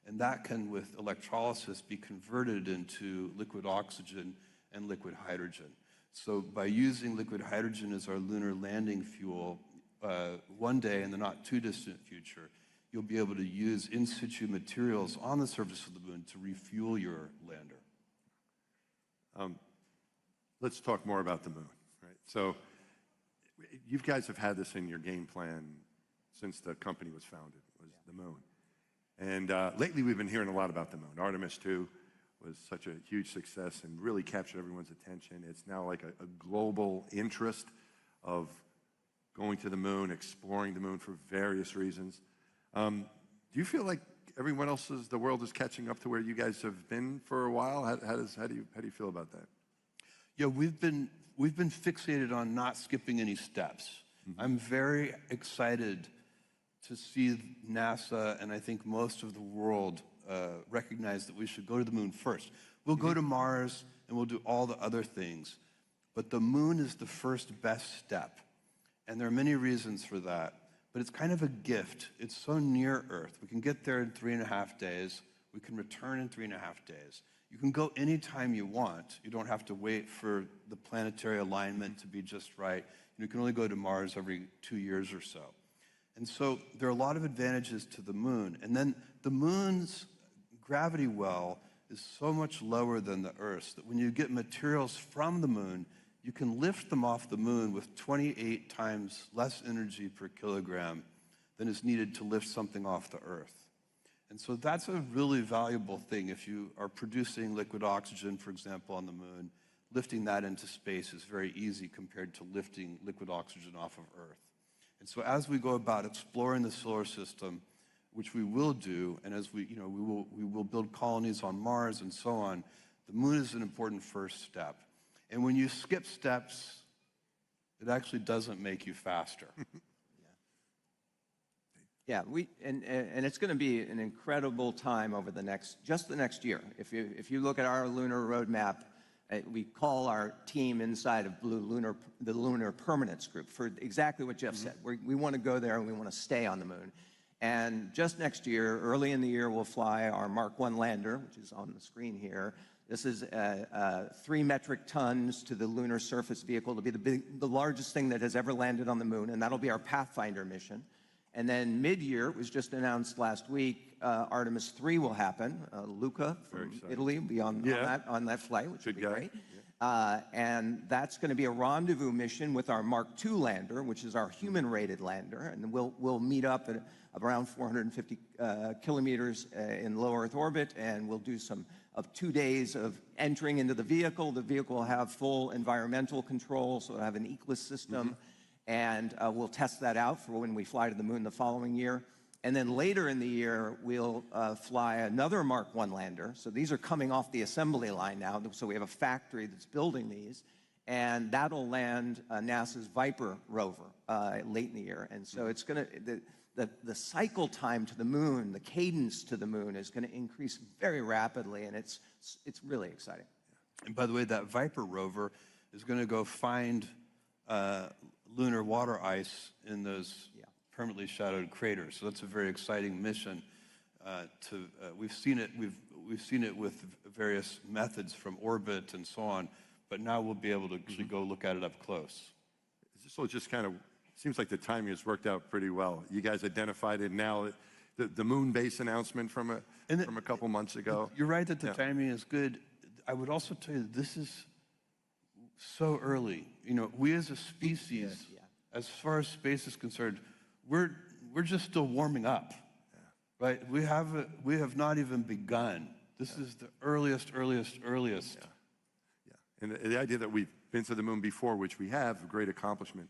And that can, with electrolysis, be converted into liquid oxygen and liquid hydrogen. So by using liquid hydrogen as our lunar landing fuel, one day in the not too distant future, you'll be able to use in situ materials on the surface of the moon to refuel your lander. Let's talk more about the moon, right? So you guys have had this in your game plan since the company was founded, was the moon. And lately we've been hearing a lot about the moon. Artemis II was such a huge success and really captured everyone's attention. It's now like a global interest of going to the moon, exploring the moon for various reasons. Do you feel like everyone else the world is catching up to where you guys have been for a while? How do you feel about that? Yeah, we've been fixated on not skipping any steps. I'm very excited to see NASA, and I think most of the world, recognize that we should go to the moon first. We'll go to Mars, and we'll do all the other things. But the moon is the first best step. And there are many reasons for that. But it's kind of a gift. It's so near Earth. We can get there in 3.5 days. We can return in 3.5 days. You can go anytime you want. You don't have to wait for the planetary alignment to be just right. You can only go to Mars every 2 years or so. And so there are a lot of advantages to the moon. And then the moon's gravity well is so much lower than the Earth's that when you get materials from the moon, you can lift them off the moon with 28 times less energy per kilogram than is needed to lift something off the Earth. And so that's a really valuable thing. If you are producing liquid oxygen, for example, on the moon, lifting that into space is very easy compared to lifting liquid oxygen off of Earth. And so as we go about exploring the solar system, which we will do, and as we will build colonies on Mars and so on, the moon is an important first step. And when you skip steps, It actually doesn't make you faster. Yeah, and it's going to be an incredible time over the next year. If you look at our lunar roadmap, we call our team inside of the Lunar Permanence Group for exactly what Jeff said. We want to go there and we want to stay on the moon. And just next year, early in the year, we'll fly our Mark 1 lander, which is on the screen here. This is 3 metric tons to the lunar surface vehicle to be the largest thing that has ever landed on the moon, and that'll be our Pathfinder mission. And then mid-year, it was just announced last week, Artemis 3 will happen. Luca from Italy will be on that flight, which would be great. And that's going to be a rendezvous mission with our Mark 2 lander, which is our human-rated lander. And we'll meet up at around 450 kilometers in low Earth orbit, and we'll do 2 days of entering into the vehicle. The vehicle will have full environmental control, so it'll have an ECLIS system. And we'll test that out for when we fly to the moon the following year. And then later in the year, we'll fly another Mark 1 lander. So these are coming off the assembly line now. So we have a factory that's building these. And that'll land NASA's Viper rover late in the year. And so it's going to, the cycle time to the moon, the cadence to the moon is going to increase very rapidly. And it's really exciting. And by the way, that Viper rover is going to go find lunar water ice in those permanently shadowed craters. So that's a very exciting mission. We've seen it with various methods from orbit and so on, but now we'll be able to actually go look at it up close. So it just kind of seems like the timing has worked out pretty well. You guys identified it now. The moon base announcement from a couple months ago. You're right that the timing is good. I would also tell you this is so early. You know, we as a species, as far as space is concerned, we're just still warming up, right? We have not even begun. This is the earliest. And the idea that we've been to the moon before, which we have, a great accomplishment,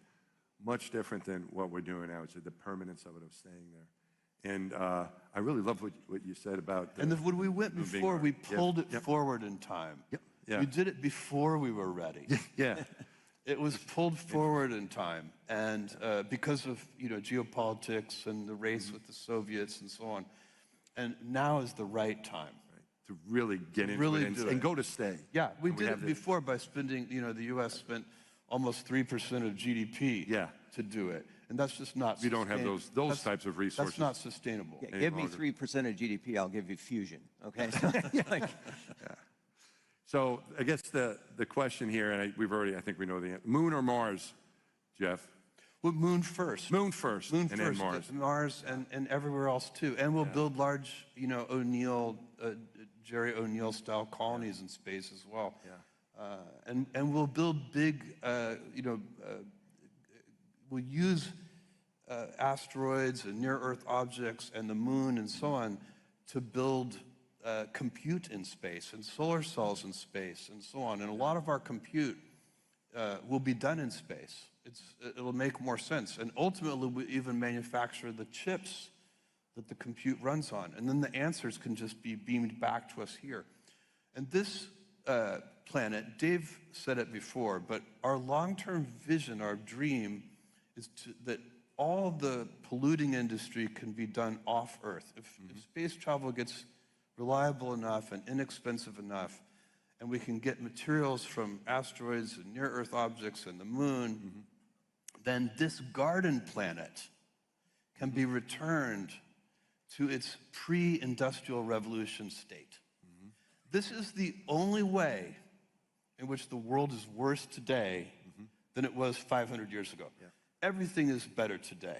much different than what we're doing now. It's the permanence of it, of staying there. And I really love what you said about. And when we went before, we pulled it forward in time. We did it before we were ready. It was pulled forward in time, and because of geopolitics and the race with the Soviets and so on, and now is the right time to really get into it and go to stay. Yeah, we did it before by spending. The U.S. spent almost 3% of GDP to do it, and that's just not. We don't have those types of resources. That's not sustainable. Yeah, give me 3% of GDP, I'll give you fusion. Okay. So I guess the question here, and I think we know the answer. Moon or Mars, Jeff? Well, moon first. Moon first, and then Mars. Mars and everywhere else too. And we'll build large, Jerry O'Neill style colonies in space as well. And we'll build big, we'll use asteroids and near-Earth objects and the moon and so on to build compute in space and solar cells in space and so on. And a lot of our compute will be done in space. It'll make more sense. And ultimately, we even manufacture the chips that the compute runs on. And then the answers can just be beamed back to us here. And this planet, Dave said it before, but our long-term vision, our dream, is that all the polluting industry can be done off Earth. If space travel gets reliable enough and inexpensive enough, and we can get materials from asteroids and near-Earth objects and the moon, then this garden planet can be returned to its pre-industrial revolution state. This is the only way in which the world is worse today than it was 500 years ago. Everything is better today.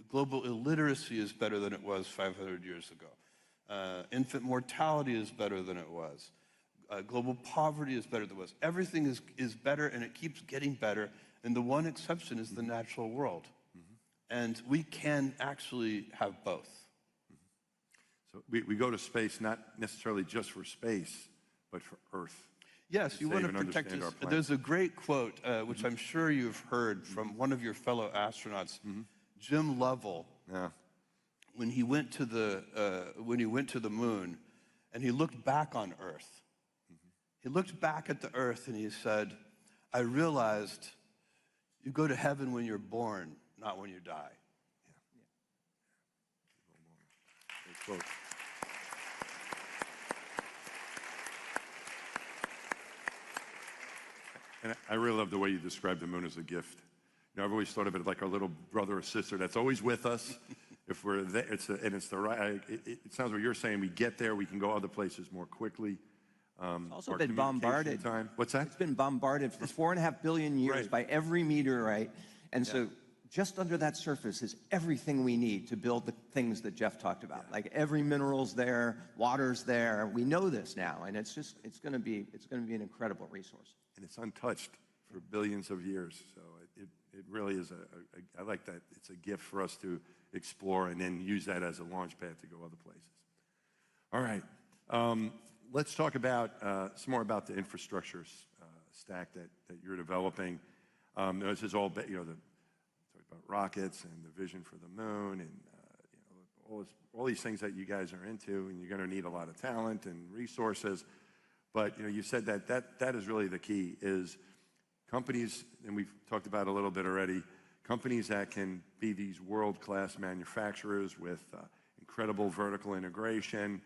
Global illiteracy is better than it was 500 years ago. Infant mortality is better than it was. Global poverty is better than it was. Everything is better, and it keeps getting better. And the one exception is the natural world. And we can actually have both. So we go to space not necessarily just for space, but for Earth. Yes, you want to protect us. There's a great quote, which I'm sure you've heard from one of your fellow astronauts, Jim Lovell, when he went to the moon, and he looked back on Earth. He looked back at the Earth and he said, I realized you go to heaven when you're born, not when you die. Great quote. And I really love the way you describe the moon as a gift. You know, I've always thought of it like our little brother or sister that's always with us. If we're there, it's the right. It sounds what you're saying. We get there, we can go other places more quickly. It's also been bombarded. What's that? It's been bombarded for 4.5 billion years by every meteorite, and so just under that surface is everything we need to build the things that Jeff talked about. Like every mineral's there, water's there. We know this now, and it's going to be an incredible resource. And it's untouched for billions of years. So it really is I like that. It's a gift for us to explore and then use that as a launch pad to go other places. All right. Let's talk about some more about the infrastructure stack that you're developing. This is all, talk about rockets and the vision for the moon and all these things that you guys are into, and you're going to need a lot of talent and resources. But you said that is really the key, is companies, and we've talked about it a little bit already, companies that can be these world-class manufacturers with incredible vertical integration.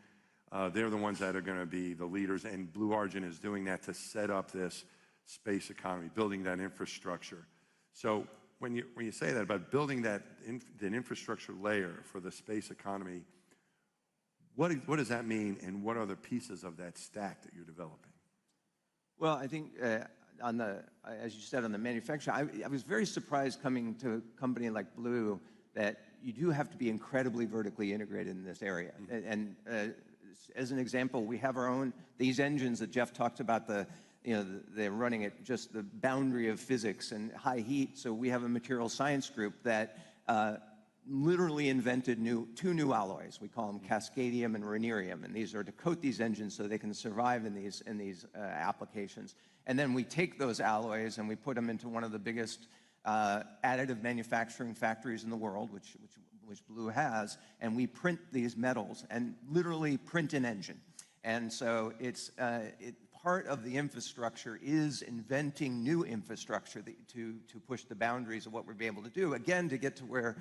They're the ones that are going to be the leaders, and Blue Origin is doing that to set up this space economy, building that infrastructure. So when you say that about building that infrastructure layer for the space economy, what does that mean, and what are the pieces of that stack that you're developing? Well, I think as you said, on the manufacturing, I was very surprised coming to a company like Blue that you do have to be incredibly vertically integrated in this area. And as an example, we have our own, these engines that Jeff talked about, they're running at just the boundary of physics and high heat. So we have a material science group that literally invented two new alloys. We call them cascadium and rhenerium, and these are to coat these engines so they can survive in these applications. And then we take those alloys and we put them into one of the biggest additive manufacturing factories in the world, which Blue has, and we print these metals and literally print an engine. And so part of the infrastructure is inventing new infrastructure to push the boundaries of what we'll be able to do, again, to get to where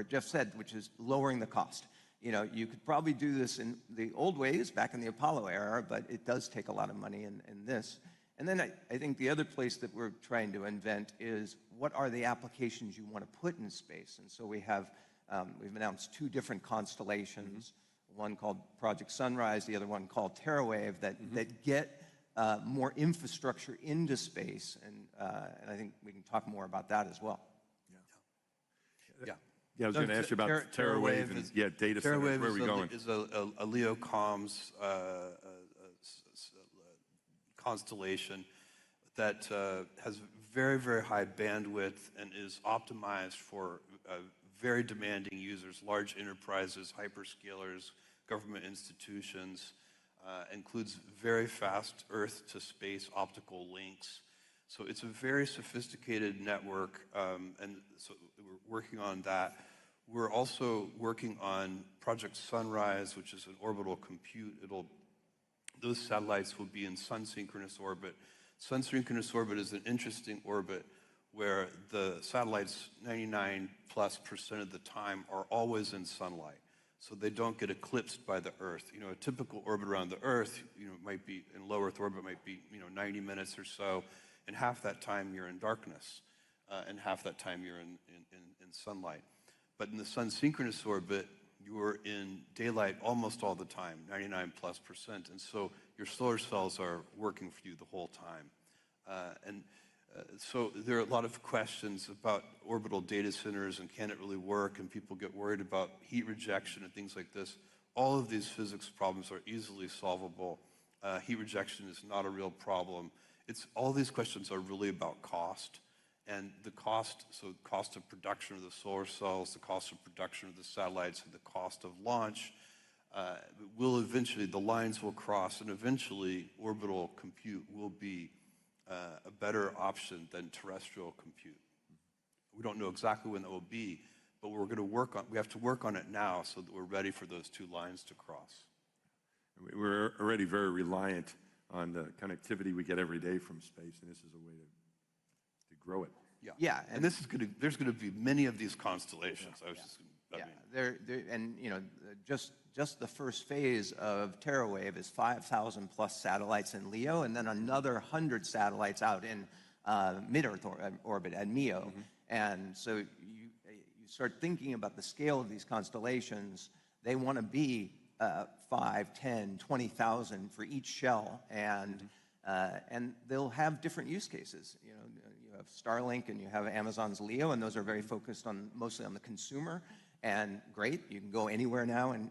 Jeff said, which is lowering the cost. You could probably do this in the old ways back in the Apollo era, but it does take a lot of money in this. And then I think the other place that we're trying to invent is what are the applications you want to put in space. And so we've announced two different constellations, one called Project Sunrise, the other one called TerraWave, that get more infrastructure into space. And I think we can talk more about that as well. Yeah, I was going to ask you about TerraWave and data centers. Where are we going? Is a LEO comms constellation that has very, very high bandwidth and is optimized for very demanding users, large enterprises, hyperscalers, government institutions, includes very fast Earth-to-space optical links. So it's a very sophisticated network, and so we're working on that. We're also working on Project Sunrise, which is an orbital compute. Those satellites will be in sun-synchronous orbit. Sun-synchronous orbit is an interesting orbit where the satellites 99+% of the time are always in sunlight, so they don't get eclipsed by the Earth. A typical orbit around the Earth, might be in low Earth orbit, might be 90 minutes or so, and half that time you're in darkness, and half that time you're in sunlight. But in the sun-synchronous orbit, you're in daylight almost all the time, 99+%, and so your solar cells are working for you the whole time. So there are a lot of questions about orbital data centers and can it really work, and people get worried about heat rejection and things like this. All of these physics problems are easily solvable. Heat rejection is not a real problem. All these questions are really about cost. And the cost of production of the solar cells, the cost of production of the satellites, and the cost of launch the lines will cross, and eventually orbital compute will be a better option than terrestrial compute. We don't know exactly when that will be, but we have to work on it now so that we're ready for those two lines to cross. We're already very reliant on the connectivity we get every day from space, and this is a way to grow it. Yeah. Yeah, And this is going to, there's going to be many of these constellations. I was just, I mean, and you know, just the first phase of TerraWave is 5,000 plus satellites in LEO, and then another 100 satellites out in mid-Earth orbit at MEO. And so you start thinking about the scale of these constellations. They want to be 5, 10, 20,000 for each shell, and they'll have different use cases. You know, you have Starlink and you have Amazon's LEO, and those are very focused on mostly on the consumer. And great, you can go anywhere now and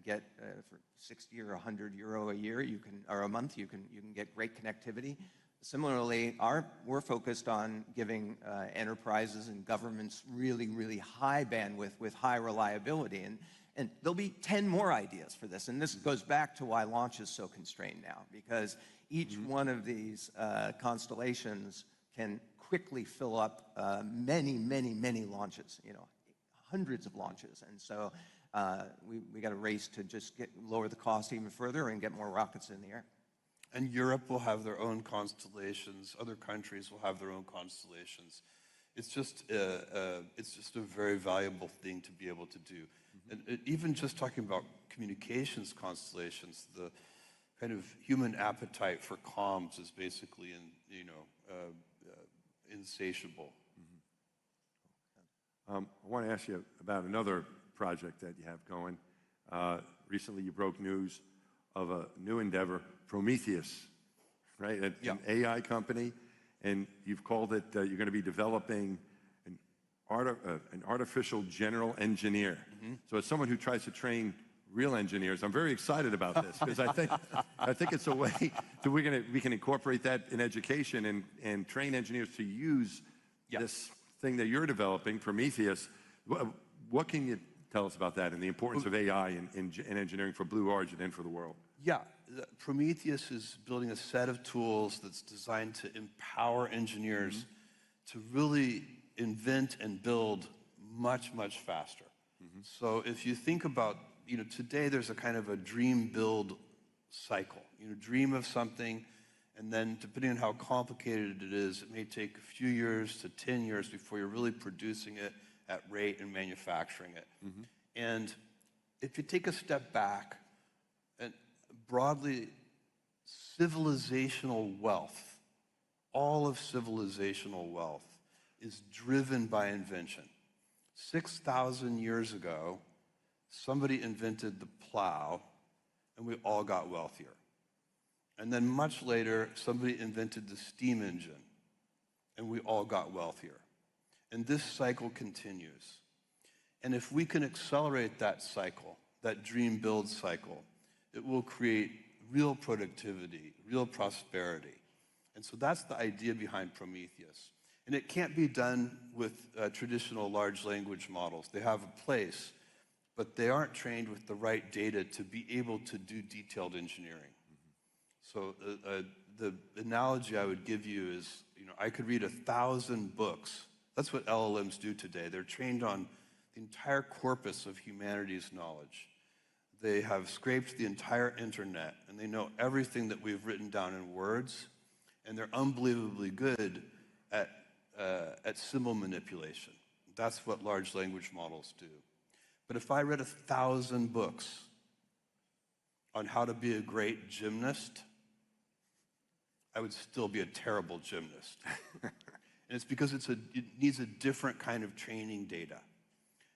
get for 60 or 100 euro a year, you can, or a month, you can get great connectivity. Similarly, we're focused on giving enterprises and governments really, really high bandwidth with high reliability. And there'll be 10 more ideas for this. And this goes back to why launch is so constrained now, because each one of these constellations can quickly fill up many, many, many launches, you know, hundreds of launches. And so we got to race to just lower the cost even further and get more rockets in the air. And Europe will have their own constellations. Other countries will have their own constellations. It's just a very valuable thing to be able to do. And even just talking about communications constellations, the kind of human appetite for comms is basically, insatiable. I want to ask you about another project that you have going. Recently, you broke news of a new endeavor, Prometheus, right? An AI company, and you've called it, you're going to be developing an artificial general engineer. So as someone who tries to train real engineers, I'm very excited about this, because I think it's a way that we can incorporate that in education and train engineers to use this thing that you're developing, Prometheus. What can you tell us about that and the importance of AI in engineering for Blue Origin and for the world? Yeah, Prometheus is building a set of tools that's designed to empower engineers to really invent and build much, much faster. So if you think about, today there's a kind of a dream build cycle. Dream of something, and then depending on how complicated it is, it may take a few years to 10 years before you're really producing it at rate and manufacturing it. And if you take a step back, and broadly, civilizational wealth, all of civilizational wealth is driven by invention. 6,000 years ago, somebody invented the plow, and we all got wealthier. And then much later, somebody invented the steam engine, and we all got wealthier. And this cycle continues. And if we can accelerate that cycle, that dream build cycle, it will create real productivity, real prosperity. And so that's the idea behind Prometheus. And it can't be done with traditional large language models. They have a place, but they aren't trained with the right data to be able to do detailed engineering. So the analogy I would give you is, I could read 1,000 books. That's what LLMs do today. They're trained on the entire corpus of humanity's knowledge. They have scraped the entire internet, and they know everything that we've written down in words, and they're unbelievably good at symbol manipulation. That's what large language models do. But if I read 1,000 books on how to be a great gymnast, I would still be a terrible gymnast. And it's because it needs a different kind of training data.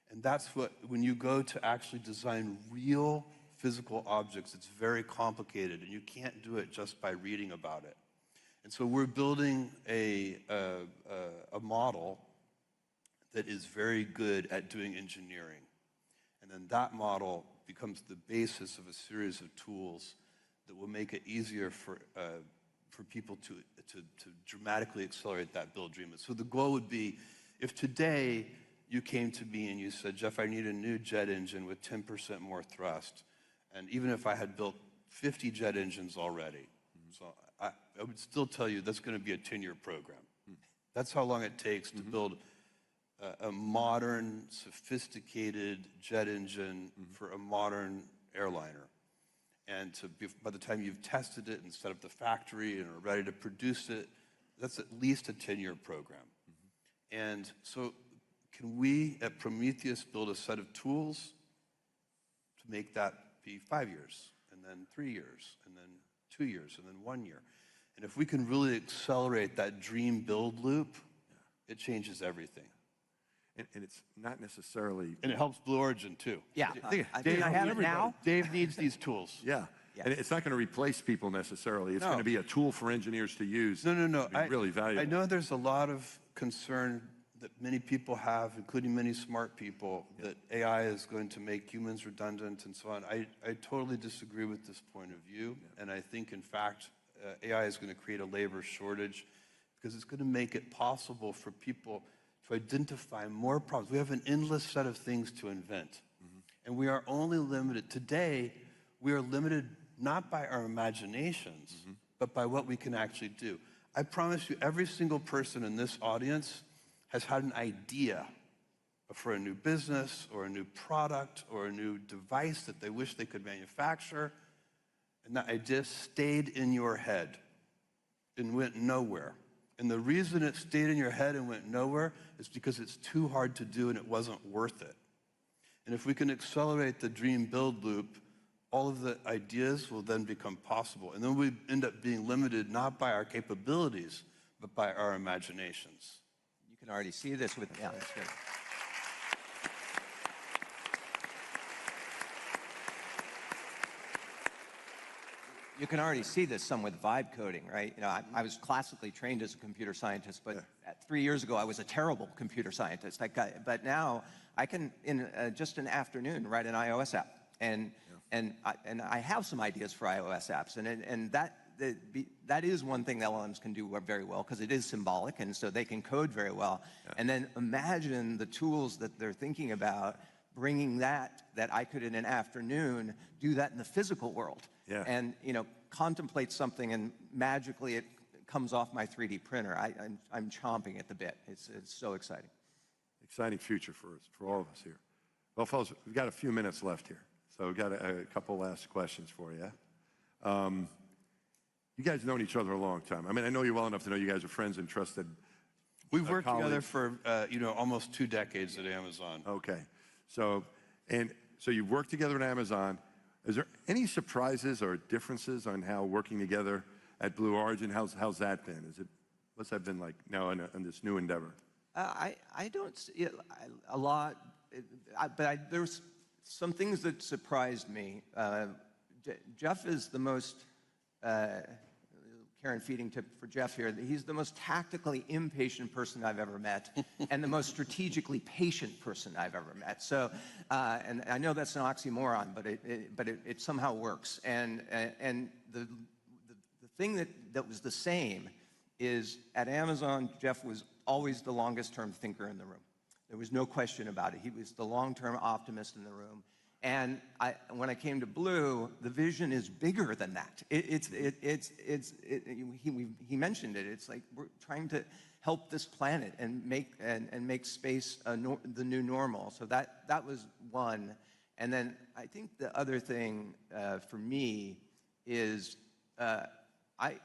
And that's what, when you go to actually design real physical objects, it's very complicated, and you can't do it just by reading about it. And so we're building a model that is very good at doing engineering. And then that model becomes the basis of a series of tools that will make it easier for people to dramatically accelerate that build dream. So the goal would be, if today you came to me and you said, Jeff, I need a new jet engine with 10% more thrust, and even if I had built 50 jet engines already, so I would still tell you that's going to be a 10-year program. That's how long it takes to build a modern, sophisticated jet engine for a modern airliner. And by the time you've tested it and set up the factory and are ready to produce it, that's at least a 10-year program. And so can we at Prometheus build a set of tools to make that be 5 years, and then 3 years, and then 2 years, and then 1 year? And if we can really accelerate that dream build loop, it changes everything. And it's not necessarily... And it helps Blue Origin, too. Yeah. Dave, I have it now. Dave needs these tools. Yeah. Yes. And it's not going to replace people necessarily. It's No. going to be a tool for engineers to use. No. Really valuable. I know there's a lot of concern that many people have, including many smart people, that AI is going to make humans redundant and so on. I totally disagree with this point of view. And I think, in fact, AI is going to create a labor shortage because it's going to make it possible for people to identify more problems. We have an endless set of things to invent. And we are only limited, today, we are limited not by our imaginations, but by what we can actually do. I promise you, every single person in this audience has had an idea for a new business or a new product or a new device that they wish they could manufacture, and that idea stayed in your head and went nowhere. And the reason it stayed in your head and went nowhere is because it's too hard to do and it wasn't worth it. And if we can accelerate the dream build loop, all of the ideas will then become possible. And then we end up being limited not by our capabilities, but by our imaginations. You can already see this with, yeah, that's good. You can already see this some with vibe coding, right? You know, I was classically trained as a computer scientist, but 3 years ago I was a terrible computer scientist. But now I can, in just an afternoon, write an iOS app, and I have some ideas for iOS apps, and that is one thing that LLMs can do very well because it is symbolic, and so they can code very well. And then imagine the tools that they're thinking about, bringing that I could in an afternoon do that in the physical world. Yeah. And, you know, contemplate something and magically it comes off my 3D printer. I'm chomping at the bit. It's so exciting. Exciting future for us, for all of us here. Well, fellas, we've got a few minutes left here, so we've got a couple last questions for you. You guys known each other a long time. I mean, I know you well enough to know you guys are friends and trusted. We've worked together for almost 2 decades at Amazon. Okay, so you've worked together at Amazon. Is there any surprises or differences on how working together at Blue Origin? How's that been? What's that been like now in this new endeavor? I don't see a lot, but there's some things that surprised me. Jeff is the most, Karen feeding tip for Jeff here, he's the most tactically impatient person I've ever met and the most strategically patient person I've ever met. So, and I know that's an oxymoron, but it somehow works. And the thing that was the same is at Amazon, Jeff was always the longest term thinker in the room. There was no question about it. He was the long-term optimist in the room. And when I came to Blue, the vision is bigger than that. He mentioned it. It's like we're trying to help this planet and make space the new normal. So that was one. And then I think the other thing for me is I've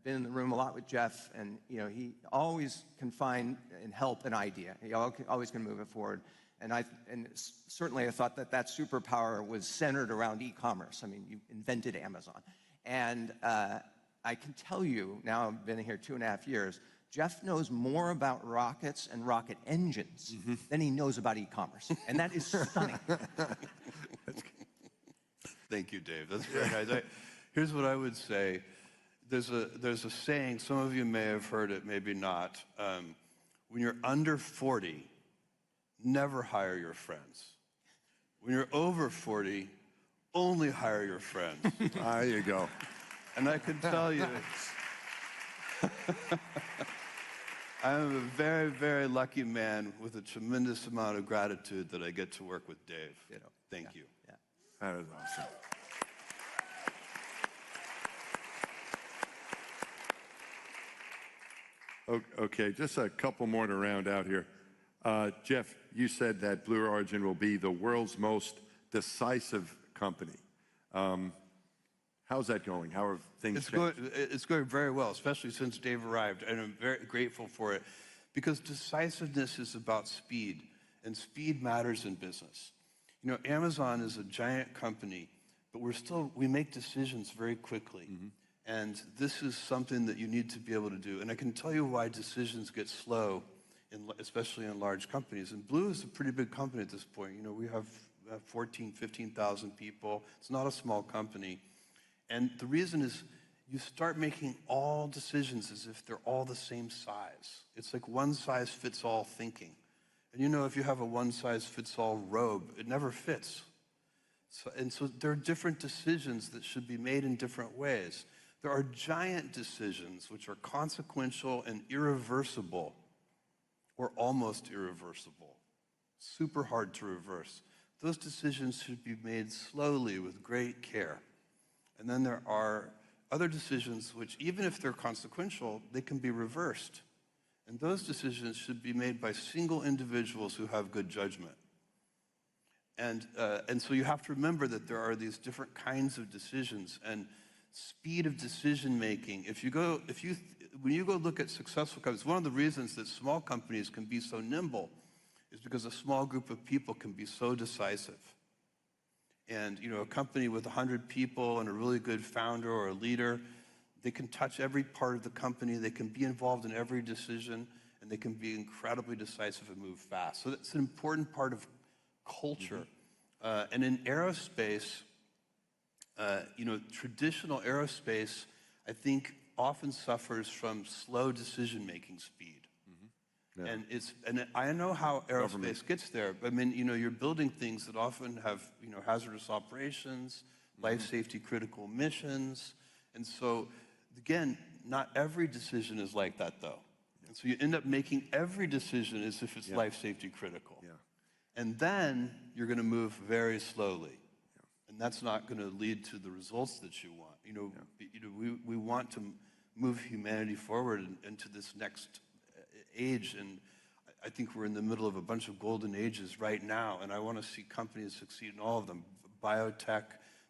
been in the room a lot with Jeff, and he always can find and help an idea. He always can move it forward. And certainly I thought that superpower was centered around e-commerce. I mean, you invented Amazon. And I can tell you, now I've been here 2.5 years, Jeff knows more about rockets and rocket engines than he knows about e-commerce. And that is stunning. Thank you, Dave. That's very nice. Here's what I would say. There's a saying, some of you may have heard it, maybe not. When you're under 40, never hire your friends. When you're over 40, only hire your friends. There you go. And I can tell you, I'm a very, very lucky man with a tremendous amount of gratitude that I get to work with Dave. Thank you. Yeah. That is awesome. Okay, just a couple more to round out here. Jeff, you said that Blue Origin will be the world's most decisive company. How How's that going? How are things changed? It's going very well, especially since Dave arrived, and I'm very grateful for it, because decisiveness is about speed, and speed matters in business. You know, Amazon is a giant company, but we make decisions very quickly. And this is something that you need to be able to do. And I can tell you why decisions get slow, especially in large companies. And Blue is a pretty big company at this point. You know, we have 14, 15,000 people. It's not a small company. And the reason is you start making all decisions as if they're all the same size. It's like one size fits all thinking. And you know, if you have a one size fits all robe, it never fits. So there are different decisions that should be made in different ways. There are giant decisions which are consequential and irreversible, or almost irreversible, super hard to reverse. Those decisions should be made slowly with great care. And then there are other decisions which, even if they're consequential, they can be reversed. And those decisions should be made by single individuals who have good judgment. And so you have to remember that there are these different kinds of decisions, and speed of decision making. When you go look at successful companies, one of the reasons that small companies can be so nimble is because a small group of people can be so decisive. And you know, a company with 100 people and a really good founder or a leader, they can touch every part of the company, they can be involved in every decision, and they can be incredibly decisive and move fast. So that's an important part of culture. And in aerospace, you know, traditional aerospace, I think, often suffers from slow decision-making speed. And I know how aerospace gets there. I mean, you know, you're building things that often have, you know, hazardous operations, life safety critical missions. And so, again, not every decision is like that, though. And so you end up making every decision as if it's life safety critical. And then you're going to move very slowly. And that's not going to lead to the results that you want. You know, we want to move humanity forward into this next age, and I think we're in the middle of a bunch of golden ages right now, and I want to see companies succeed in all of them. Biotech,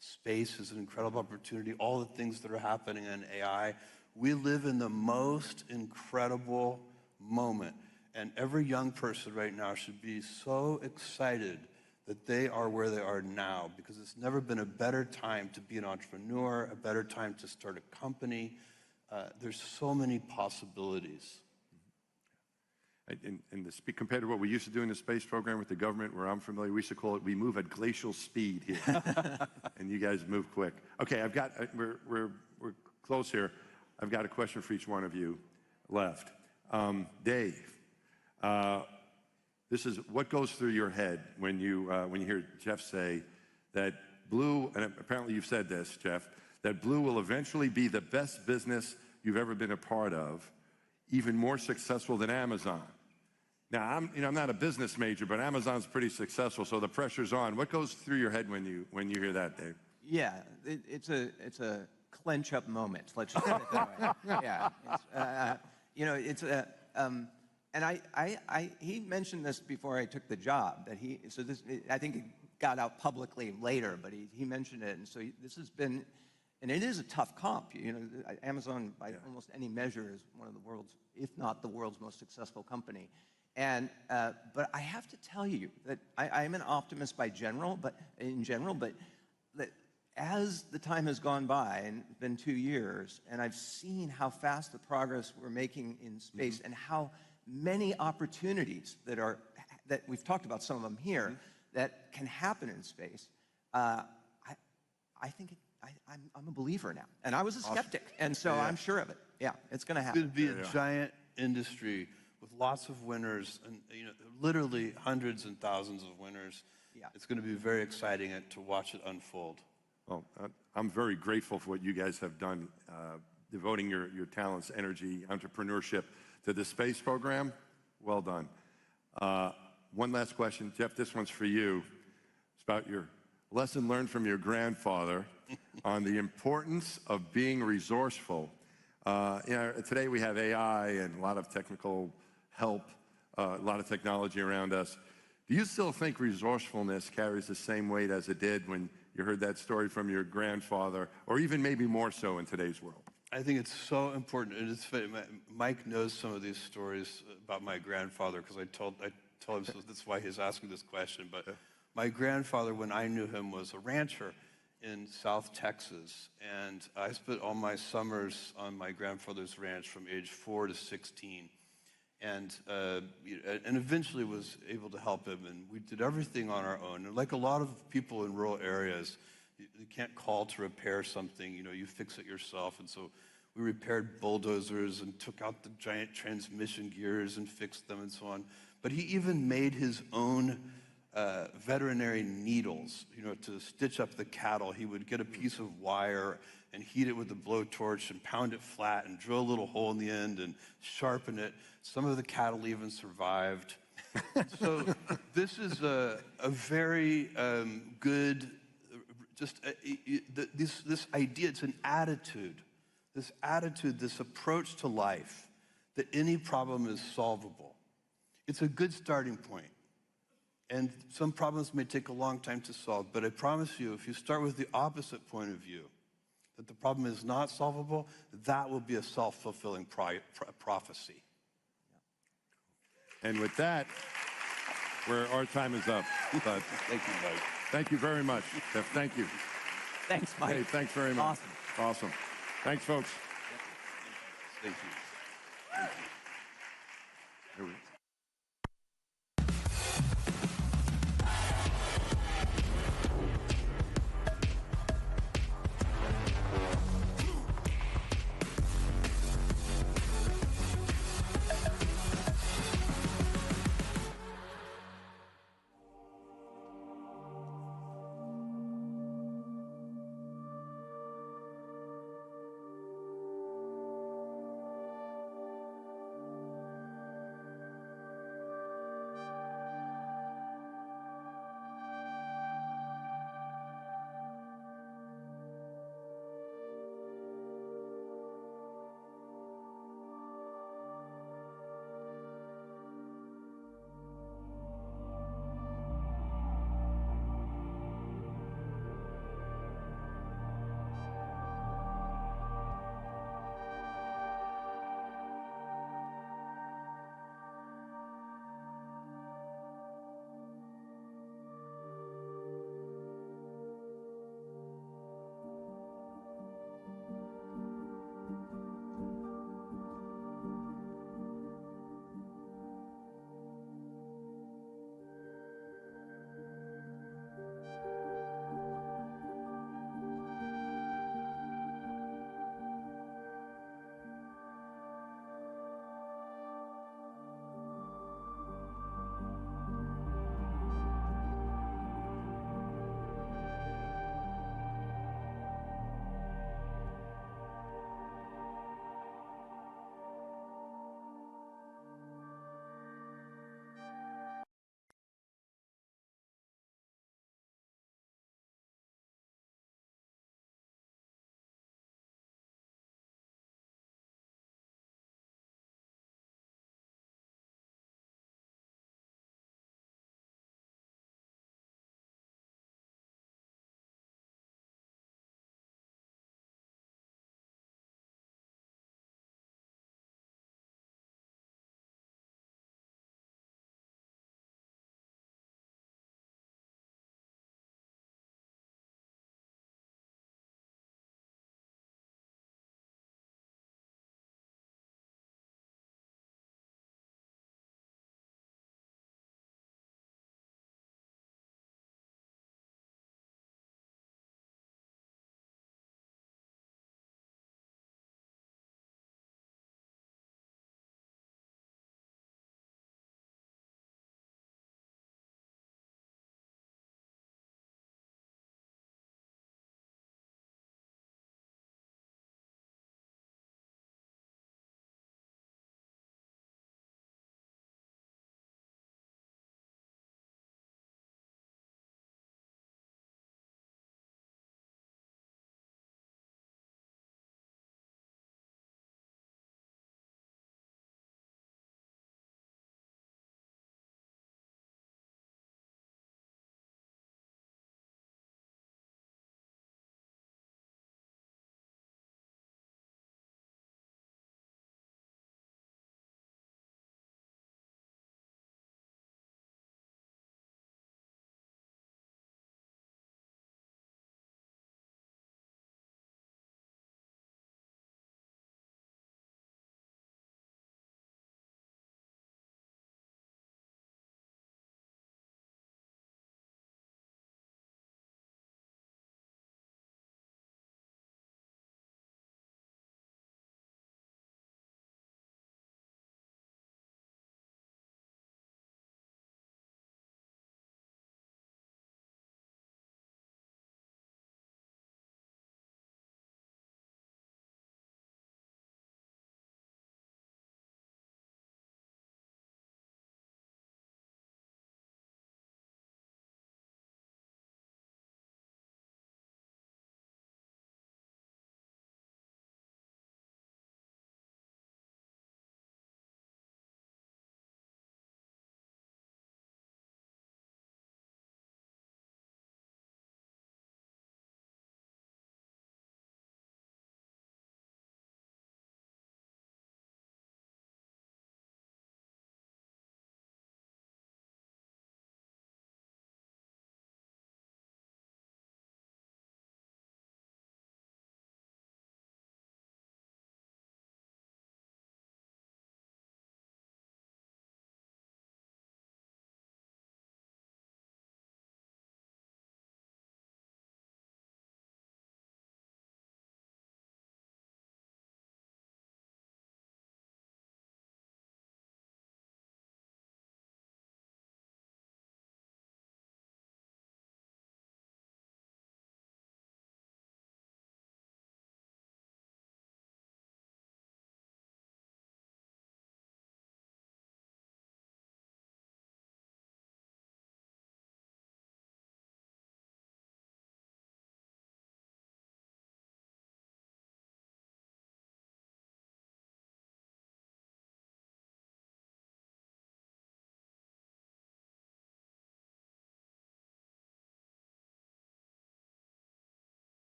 space is an incredible opportunity, all the things that are happening in AI. We live in the most incredible moment, and every young person right now should be so excited that they are where they are now, because it's never been a better time to be an entrepreneur, a better time to start a company. There's so many possibilities. Compared to what we used to do in the space program with the government, where I'm familiar, we used to call it, we move at glacial speed here. And you guys move quick. Okay, we're close here. I've got a question for each one of you left. Dave, this is what goes through your head when you hear Jeff say that Blue, and apparently you've said this, Jeff, that Blue will eventually be the best business you've ever been a part of, even more successful than Amazon. Now, I'm not a business major, but Amazon's pretty successful, so the pressure's on. What goes through your head when you hear that, Dave? Yeah, it's a clench up moment. Let's just put it that way. Yeah, you know, it's a and he mentioned this before I took the job, that I think it got out publicly later, but he mentioned it, and so this has been. And it is a tough comp. You know, Amazon, by almost any measure, is one of the world's, if not the world's most successful company. And but I have to tell you that I'm an optimist in general, but that as the time has gone by, and it's been 2 years, and I've seen how fast the progress we're making in space, and how many opportunities that we've talked about, some of them here, that can happen in space. I think I'm a believer now, and I was a skeptic, and so I'm sure of it. Yeah, it's going to happen. It's going to be a giant industry with lots of winners, and you know, literally hundreds and thousands of winners. Yeah, it's going to be very exciting to watch it unfold. Well, I'm very grateful for what you guys have done, devoting your talents, energy, entrepreneurship to the space program. Well done. One last question, Jeff. This one's for you. It's about your lesson learned from your grandfather on the importance of being resourceful. You know, today we have AI and a lot of technical help, a lot of technology around us. Do you still think resourcefulness carries the same weight as it did when you heard that story from your grandfather, or even maybe more so in today's world? I think it's so important, and it's funny, Mike knows some of these stories about my grandfather, because I told him, so that's why he's asking this question, but my grandfather, when I knew him, was a rancher in South Texas, and I spent all my summers on my grandfather's ranch from age 4 to 16, and eventually was able to help him, and we did everything on our own. And like a lot of people in rural areas, you can't call to repair something, you fix it yourself. And so we repaired bulldozers and took out the giant transmission gears and fixed them and so on. But he even made his own veterinary needles, to stitch up the cattle. He would get a piece of wire and heat it with a blowtorch and pound it flat and drill a little hole in the end and sharpen it. Some of the cattle even survived. So this is a very good, this idea, it's an attitude, this approach to life, that any problem is solvable. It's a good starting point. And some problems may take a long time to solve, but I promise you, if you start with the opposite point of view, that the problem is not solvable, that will be a self-fulfilling prophecy. And with that, our time is up. But thank you, Mike. Thank you very much, Jeff. Thank you. Thanks, Mike. Hey, thanks very much. Awesome. Thanks, folks. Thank you. Here we go.